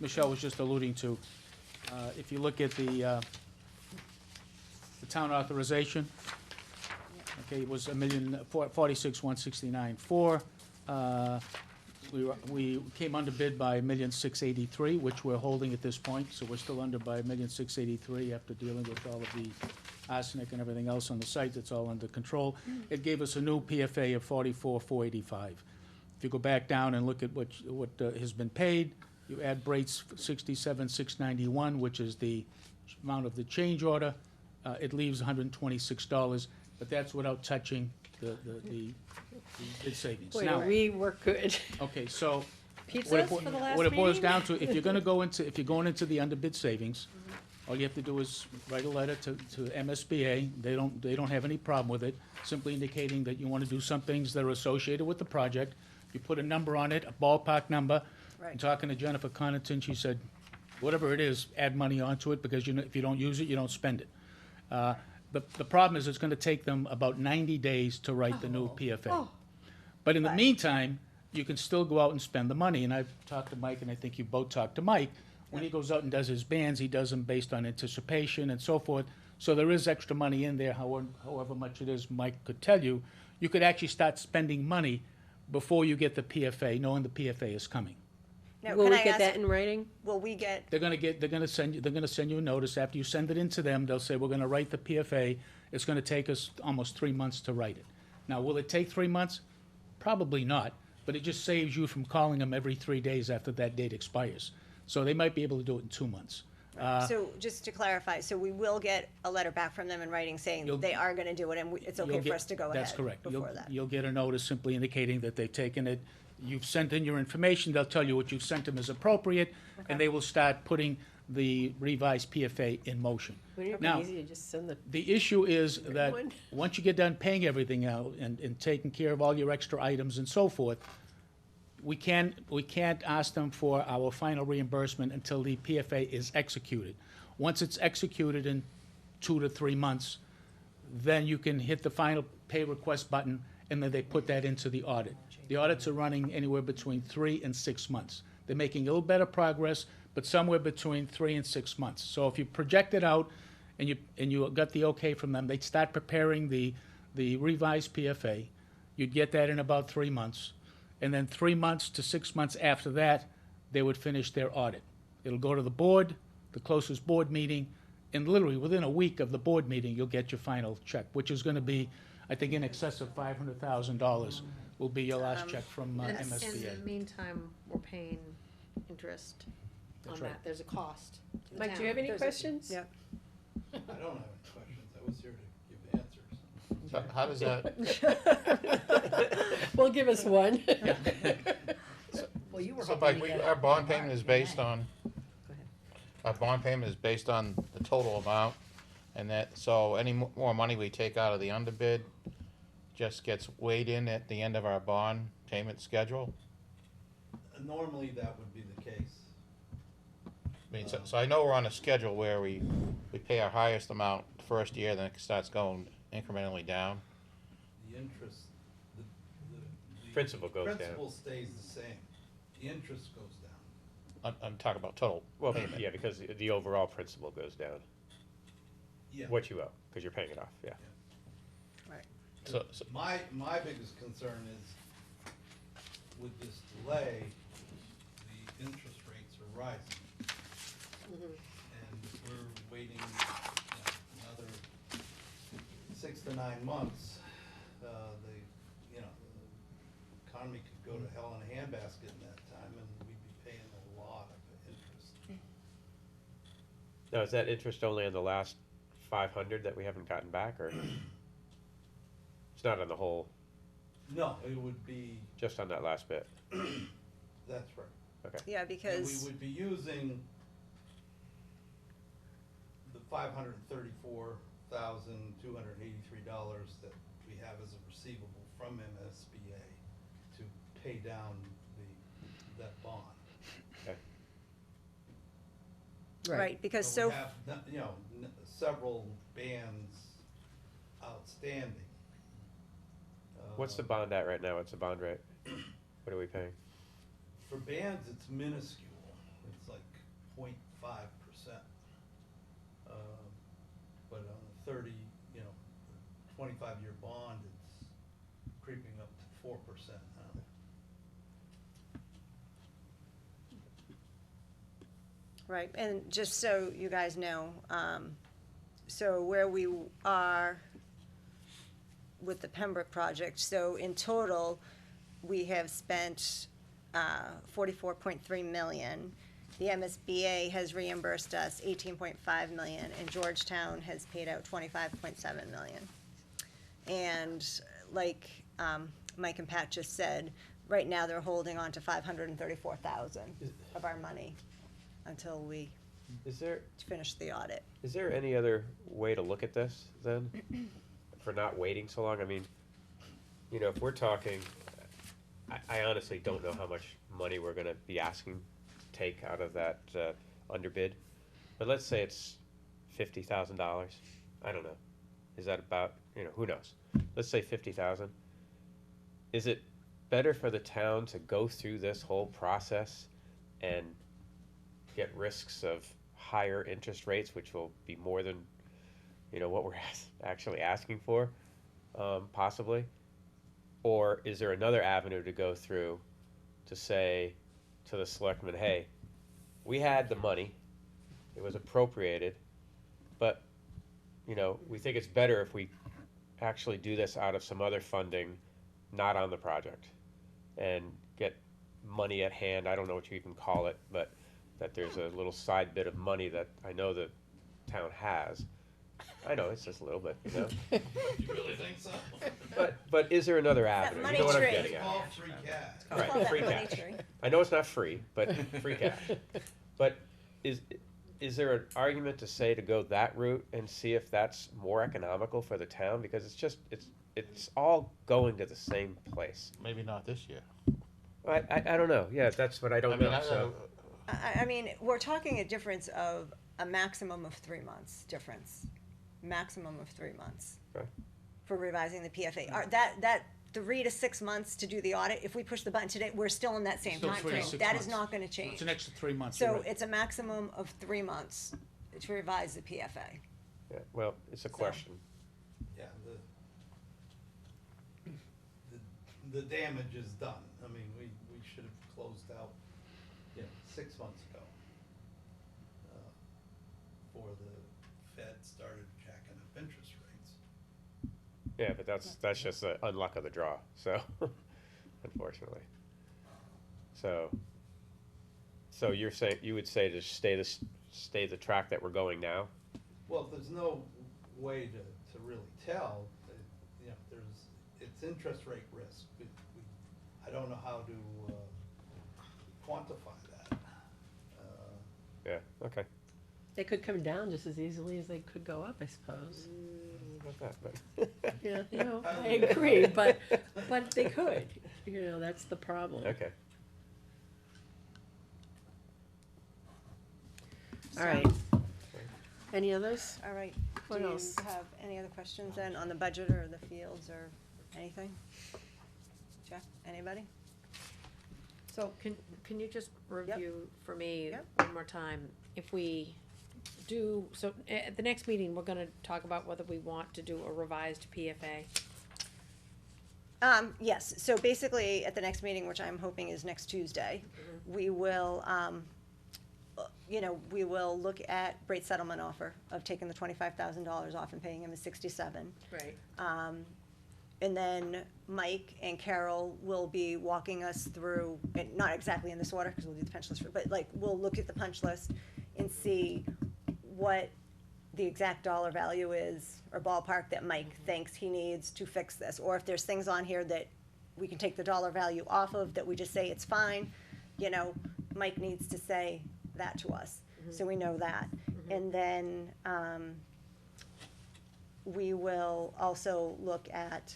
Speaker 5: Michelle was just alluding to. If you look at the town authorization, okay, it was $1,046,169.4. We came under bid by $1,683,000, which we're holding at this point, so we're still under by $1,683,000 after dealing with all of the arsenic and everything else on the site, it's all under control. It gave us a new PFA of 44,485. If you go back down and look at what has been paid, you add Brait's 67,691, which is the amount of the change order, it leaves $126, but that's without touching the bid savings.
Speaker 2: Boy,
Speaker 5: Now,
Speaker 2: we work good.
Speaker 5: okay, so
Speaker 2: Pizzas for the last
Speaker 5: what it boils
Speaker 2: meeting?
Speaker 5: down to, if you're going into the underbid savings, all you have to do is write a letter to MSBA. They don't have any problem with it, simply indicating that you want to do some things that are associated with the project. You put a number on it, a ballpark number.
Speaker 3: Right.
Speaker 5: I'm talking to Jennifer Connaughton, she said, whatever it is, add money onto it, because if you don't use it, you don't spend it. The problem is, it's gonna take them about 90 days to write the new PFA. But in the meantime, you can still go out and spend the money, and I've talked to Mike, and I think you both talked to Mike. When he goes out and does his bands, he does them based on anticipation and so forth. So there is extra money in there, however much it is, Mike could tell you. You could actually start spending money before you get the PFA, knowing the PFA is coming.
Speaker 3: Now,
Speaker 2: Will
Speaker 3: can
Speaker 2: we
Speaker 3: I
Speaker 2: get
Speaker 3: ask,
Speaker 2: that in writing?
Speaker 3: will we get,
Speaker 5: They're gonna send you a notice. After you send it in to them, they'll say, we're gonna write the PFA. It's gonna take us almost 3 months to write it. Now, will it take 3 months? Probably not, but it just saves you from calling them every 3 days after that date expires. So they might be able to do it in 2 months.
Speaker 3: so just to clarify, so we will get a letter back from them in writing saying
Speaker 5: You'll-
Speaker 3: they are gonna do it and it's okay
Speaker 5: You'll
Speaker 3: for
Speaker 5: get-
Speaker 3: us to go ahead
Speaker 5: That's correct.
Speaker 3: before that?
Speaker 5: You'll get a notice simply indicating that they've taken it. You've sent in your information, they'll tell you what you've sent them is appropriate, and they will start putting the revised PFA in motion.
Speaker 2: Wouldn't it
Speaker 5: Now-
Speaker 2: be easy to just send the,
Speaker 5: The issue is that,
Speaker 2: one.
Speaker 5: once you get done paying everything out and taking care of all your extra items and so forth, we can't ask them for our final reimbursement until the PFA is executed. Once it's executed in 2 to 3 months, then you can hit the final pay request button, and then they put that into the audit. The audits are running anywhere between 3 and 6 months. They're making a little better progress, but somewhere between 3 and 6 months. So if you project it out and you got the okay from them, they'd start preparing the revised PFA. You'd get that in about 3 months. And then 3 months to 6 months after that, they would finish their audit. It'll go to the board, the closest board meeting, and literally within a week of the board meeting, you'll get your final check, which is gonna be, I think, in excess of $500,000 will be your last check from
Speaker 7: And in
Speaker 5: MSBA.
Speaker 7: the meantime, we're paying interest on
Speaker 5: That's right.
Speaker 7: that, there's a cost. to the
Speaker 2: Mike, do you have
Speaker 7: town.
Speaker 2: any questions?
Speaker 3: Yeah.
Speaker 11: I don't have any questions, I was here to give answers.
Speaker 9: So how does that,
Speaker 2: Well, give us one.
Speaker 8: Well, you were
Speaker 9: so
Speaker 8: hoping
Speaker 9: Mike,
Speaker 8: to get
Speaker 9: our bond
Speaker 8: Mark
Speaker 9: payment is
Speaker 8: in
Speaker 9: based
Speaker 8: May.
Speaker 9: on,
Speaker 8: Go ahead.
Speaker 9: our bond payment is based on the total amount, and that, so any more money we take out of the underbid just gets weighed in at the end of our bond payment schedule?
Speaker 11: Normally, that would be the case.
Speaker 9: I mean, so I know we're on a schedule where we pay our highest amount the first year, then it starts going incrementally down.
Speaker 11: The interest, the
Speaker 1: Principal goes down.
Speaker 11: principal stays the same, the interest goes down.
Speaker 9: I'm talking about total
Speaker 1: Well,
Speaker 9: payment.
Speaker 1: yeah, because the overall principal goes down,
Speaker 11: Yeah.
Speaker 1: what you owe, because you're paying it off, yeah.
Speaker 9: So,
Speaker 11: My biggest concern is with this delay, the interest rates are rising. And we're waiting, another 6 to 9 months. The economy could go to hell in a handbasket in that time, and we'd be paying a lot of interest.
Speaker 1: Now, is that interest only on the last 500 that we haven't gotten back, or? It's not on the whole,
Speaker 11: No, it would be,
Speaker 1: just on that last bit,
Speaker 11: that's right.
Speaker 1: okay.
Speaker 3: Yeah,
Speaker 11: And
Speaker 3: because,
Speaker 11: we would be using the $534,283 that we have as a receivable from MSBA to pay down that bond.
Speaker 1: Okay.
Speaker 3: right, because
Speaker 11: So
Speaker 3: so,
Speaker 11: we have, several bans outstanding.
Speaker 1: What's the bond at right now? What's the bond rate? What are we paying?
Speaker 11: For bands, it's minuscule, it's like 0.5%. But on a 25-year bond, it's creeping up to 4% now.
Speaker 3: right, and just so you guys know, so where we are with the Pembroke project, so in total, we have spent, 44.3 million. The MSBA has reimbursed us 18.5 million, and Georgetown has paid out 25.7 million. And like, Mike and Pat just said, right now they're holding on to 534,000 of our money until we
Speaker 1: Is there,
Speaker 3: finish the audit.
Speaker 1: is there any other way to look at this then? For not waiting so long? I mean, you know, if we're talking, I honestly don't know how much money we're gonna be asking to take out of that, underbid. But let's say it's $50,000. I don't know. Is that about, you know, who knows? Let's say 50,000. Is it better for the town to go through this whole process and get risks of higher interest rates, which will be more than, you know, what we're actually asking for, possibly? Or is there another avenue to go through to say to the selectmen, hey, we had the money, it was appropriated, but, you know, we think it's better if we actually do this out of some other funding, not on the project, and get money at hand, I don't know what you even call it, but that there's a little side bit of money that I know the town has. I know, it's just a little bit, you know?
Speaker 11: You really think so?
Speaker 1: But is there another avenue?
Speaker 3: money
Speaker 1: You know what I'm
Speaker 3: tree.
Speaker 1: getting
Speaker 11: It's
Speaker 1: at?
Speaker 11: called free cash.
Speaker 3: Call
Speaker 1: Right,
Speaker 3: that
Speaker 1: free
Speaker 3: money
Speaker 1: cash.
Speaker 3: tree.
Speaker 1: I know it's not free, but free cash. But is there an argument to say to go that route and see if that's more economical for the town? Because it's all going to the same place.
Speaker 9: Maybe not this year.
Speaker 1: I don't know. Yeah, that's what I don't know. So
Speaker 3: I mean, we're talking a difference of a maximum of 3 months difference. Maximum of 3 months.
Speaker 1: Okay.
Speaker 3: For revising the PFA. That 3 to 6 months to do the audit, if we push the button today, we're still in that same
Speaker 5: Still 3 to
Speaker 3: timeframe.
Speaker 5: 6
Speaker 3: That is
Speaker 5: months.
Speaker 3: not gonna
Speaker 5: It's
Speaker 3: change.
Speaker 5: an extra 3 months, you're
Speaker 3: So
Speaker 5: right.
Speaker 3: it's a maximum of 3 months to revise the PFA.
Speaker 1: yeah, well, it's a question.
Speaker 11: Yeah, the damage is done. I mean, we should have closed out, 6 months ago. Before the Fed started jacking up interest rates.
Speaker 1: Yeah, but that's just the unluck of the draw. So, unfortunately. So you're saying you would say to stay the track that we're going now?
Speaker 11: Well, there's no way to really tell, it's interest rate risk. I don't know how to quantify that.
Speaker 1: Yeah. Okay.
Speaker 2: They could come down just as easily as they could go up, I suppose.
Speaker 1: About that, but
Speaker 2: Yeah, no, I agree, but they could, you know, that's the problem.
Speaker 1: okay.
Speaker 2: All right. Any others?
Speaker 3: All right.
Speaker 2: What
Speaker 3: Do
Speaker 2: else?
Speaker 3: you have any other questions then on the budget or the fields or anything? Jeff, anybody?
Speaker 7: So can you just review for me
Speaker 3: Yep.
Speaker 7: one more time? If we do, so at the next meeting, we're gonna talk about whether we want to do a revised PFA.
Speaker 3: Yes, so basically, at the next meeting, which I'm hoping is next Tuesday, we will, we will look at Brate's settlement offer of taking the $25,000 off and paying him the 67.
Speaker 7: Right.
Speaker 3: And then Mike and Carol will be walking us through, and not exactly in this order, because we'll do the punch list, but like, we'll look at the punch list and see what the exact dollar value is, or ballpark that Mike thinks he needs to fix this, or if there's things on here that we can take the dollar value off of, that we just say it's fine, Mike needs to say that to us, so we know that. And then, we will also look at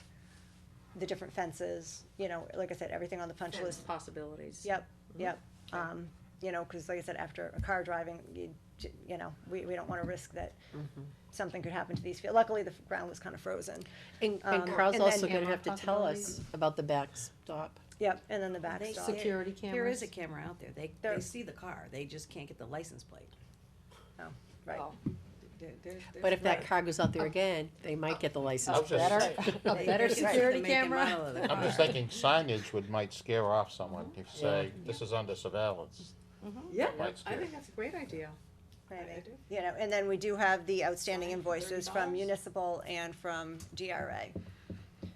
Speaker 3: the different fences, like I said, everything on the punch
Speaker 7: Fence
Speaker 3: list.
Speaker 7: possibilities.
Speaker 3: Yep, yep. Cause like I said, after a car driving, we don't wanna risk that something could happen to these fields. Luckily, the ground was kinda frozen.
Speaker 2: And
Speaker 3: And
Speaker 2: Carl's
Speaker 3: then
Speaker 2: also gonna
Speaker 7: camera
Speaker 2: have to tell us
Speaker 7: possibilities.
Speaker 2: about the backstop.
Speaker 3: Yep, and then the backstop.
Speaker 7: Security
Speaker 8: There is
Speaker 7: cameras.
Speaker 8: a camera out there. They
Speaker 3: There-
Speaker 8: see the car. They just can't get the license plate.
Speaker 3: Oh, right.
Speaker 8: Well,
Speaker 2: But if that car goes out there again, they might get the license.
Speaker 9: I was just-
Speaker 2: Better,
Speaker 8: They-
Speaker 2: a
Speaker 8: they
Speaker 2: better
Speaker 8: can see the
Speaker 2: security
Speaker 8: make and
Speaker 2: camera.
Speaker 8: model of the
Speaker 9: I'm
Speaker 8: car.
Speaker 9: just thinking signage might scare off someone. If you say, this is under surveillance.
Speaker 7: Yeah,
Speaker 9: Might
Speaker 7: I
Speaker 9: scare.
Speaker 7: think that's a great idea.
Speaker 3: maybe, you know, and then we do have the outstanding invoices from municipal and from DRA.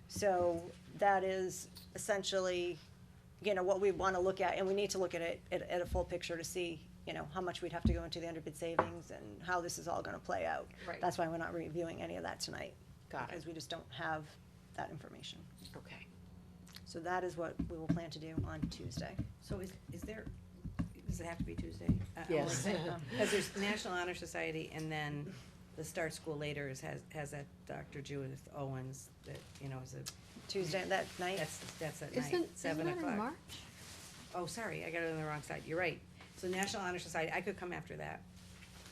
Speaker 3: So that is essentially, you know, what we wanna look at, and we need to look at it at a full picture to see, you know, how much we'd have to go into the underbid savings and how this is all gonna play out.
Speaker 7: Right.
Speaker 3: That's why we're not reviewing any of that tonight.
Speaker 7: Got it.
Speaker 3: Because we just don't have that information.
Speaker 7: Okay.
Speaker 3: So that is what we will plan to do on Tuesday.
Speaker 8: So is there, does it have to be Tuesday?
Speaker 2: Yes.
Speaker 8: Because there's National Honor Society, and then the Start School Later has that Dr. Judith Owens that, you know, is a,
Speaker 3: Tuesday, that night?
Speaker 8: that's at night,
Speaker 7: Isn't
Speaker 8: 7
Speaker 7: that
Speaker 8: o'clock.
Speaker 7: in March?
Speaker 8: Oh, sorry, I got it on the wrong side, you're right. So National Honor Society, I could come after that.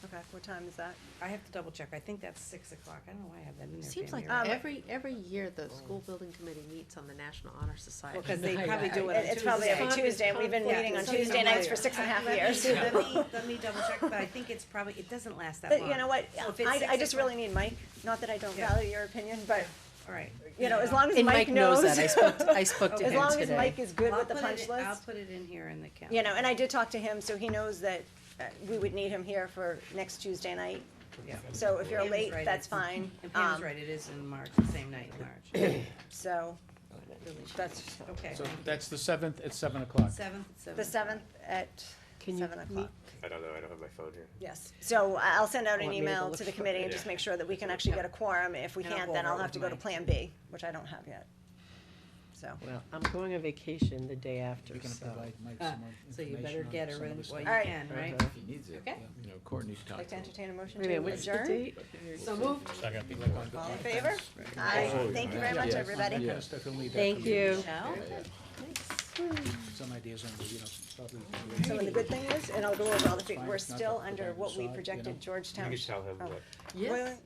Speaker 3: Okay, what time is that?
Speaker 8: I have to double check, I think that's 6 o'clock, I don't know why I have that in there.
Speaker 7: Seems
Speaker 8: Pam,
Speaker 7: like
Speaker 8: you're right.
Speaker 7: every year the school building committee meets on the National Honor Society.
Speaker 8: Well, 'cause they probably do it on
Speaker 3: It's probably every
Speaker 8: Tuesday.
Speaker 3: Tuesday, and we've been
Speaker 8: Yeah,
Speaker 3: meeting on
Speaker 8: something
Speaker 3: Tuesday nights for
Speaker 8: familiar.
Speaker 3: 6.5 years.
Speaker 8: Let me double check, but I think it's probably, it doesn't last that long.
Speaker 3: But you know what,
Speaker 8: So if it's
Speaker 3: I
Speaker 8: 6
Speaker 3: just
Speaker 8: o'clock-
Speaker 3: really need Mike, not that I don't
Speaker 8: Yeah.
Speaker 3: value your opinion, but,
Speaker 8: All right.
Speaker 3: you know, as long as
Speaker 2: And
Speaker 3: Mike knows.
Speaker 2: that, I spoke to
Speaker 3: As
Speaker 2: him
Speaker 3: long as
Speaker 2: today.
Speaker 3: Mike is good
Speaker 8: I'll
Speaker 3: with the
Speaker 8: put it
Speaker 3: punch
Speaker 8: in- I'll
Speaker 3: list,
Speaker 8: put it in here in the calendar.
Speaker 3: you know, and I did talk to him, so he knows that we would need him here for next Tuesday night.
Speaker 8: Yeah.
Speaker 3: So if you're
Speaker 8: Pam is
Speaker 3: late,
Speaker 8: right,
Speaker 3: that's
Speaker 8: it's-
Speaker 3: fine.
Speaker 8: And Pam's right, it is in March, the same night in March.
Speaker 3: So, that's
Speaker 8: Okay,
Speaker 5: So that's the 7th at 7 o'clock.
Speaker 8: 7th at
Speaker 3: the
Speaker 8: 7.
Speaker 3: 7th at
Speaker 2: Can you
Speaker 3: 7
Speaker 2: meet-
Speaker 3: o'clock.
Speaker 1: I don't know, I don't have my phone here.
Speaker 3: Yes, so I'll send out an
Speaker 2: Want me to
Speaker 3: email
Speaker 2: look
Speaker 3: to the
Speaker 2: for-
Speaker 3: committee and
Speaker 1: Yeah.
Speaker 3: just make sure that we can actually get a quorum. If we
Speaker 8: And I'll
Speaker 3: can't,
Speaker 8: go
Speaker 3: then
Speaker 8: over
Speaker 3: I'll
Speaker 8: it
Speaker 3: have to
Speaker 8: with
Speaker 3: go to
Speaker 8: Mike.
Speaker 3: Plan B, which I don't have yet. So,
Speaker 2: Well, I'm going on vacation the day after,
Speaker 5: You're gonna
Speaker 2: so.
Speaker 5: provide Mike some more
Speaker 8: So you better
Speaker 5: information on
Speaker 8: get her
Speaker 5: some of
Speaker 8: in
Speaker 5: this
Speaker 8: while you
Speaker 5: stuff.
Speaker 3: Alright.
Speaker 8: can, right?
Speaker 2: Uh-huh.
Speaker 4: If he needs it,
Speaker 8: Okay.
Speaker 4: you know, Courtney can talk
Speaker 3: like to
Speaker 4: to him.
Speaker 3: entertain a motion
Speaker 2: Wait a minute,
Speaker 3: to
Speaker 2: what's the
Speaker 3: adjourn?
Speaker 2: date?
Speaker 7: So moved.
Speaker 9: Second.
Speaker 3: All in favor? Aye, thank you very much,
Speaker 4: Yes.
Speaker 3: everybody.
Speaker 5: That kind of stuff, you'll need that
Speaker 2: Thank
Speaker 5: from me.
Speaker 2: you.
Speaker 8: Michelle?
Speaker 5: Some ideas on, you know, probably.
Speaker 3: So the good thing is, and I'll go over all the,
Speaker 5: Fine,
Speaker 3: we're
Speaker 5: it's not
Speaker 3: still
Speaker 5: the
Speaker 3: under what we
Speaker 5: facade, you
Speaker 3: projected
Speaker 5: know.
Speaker 3: Georgetown.
Speaker 1: You could tell him
Speaker 3: Oh.
Speaker 1: what,
Speaker 7: Yes.
Speaker 3: Boiling-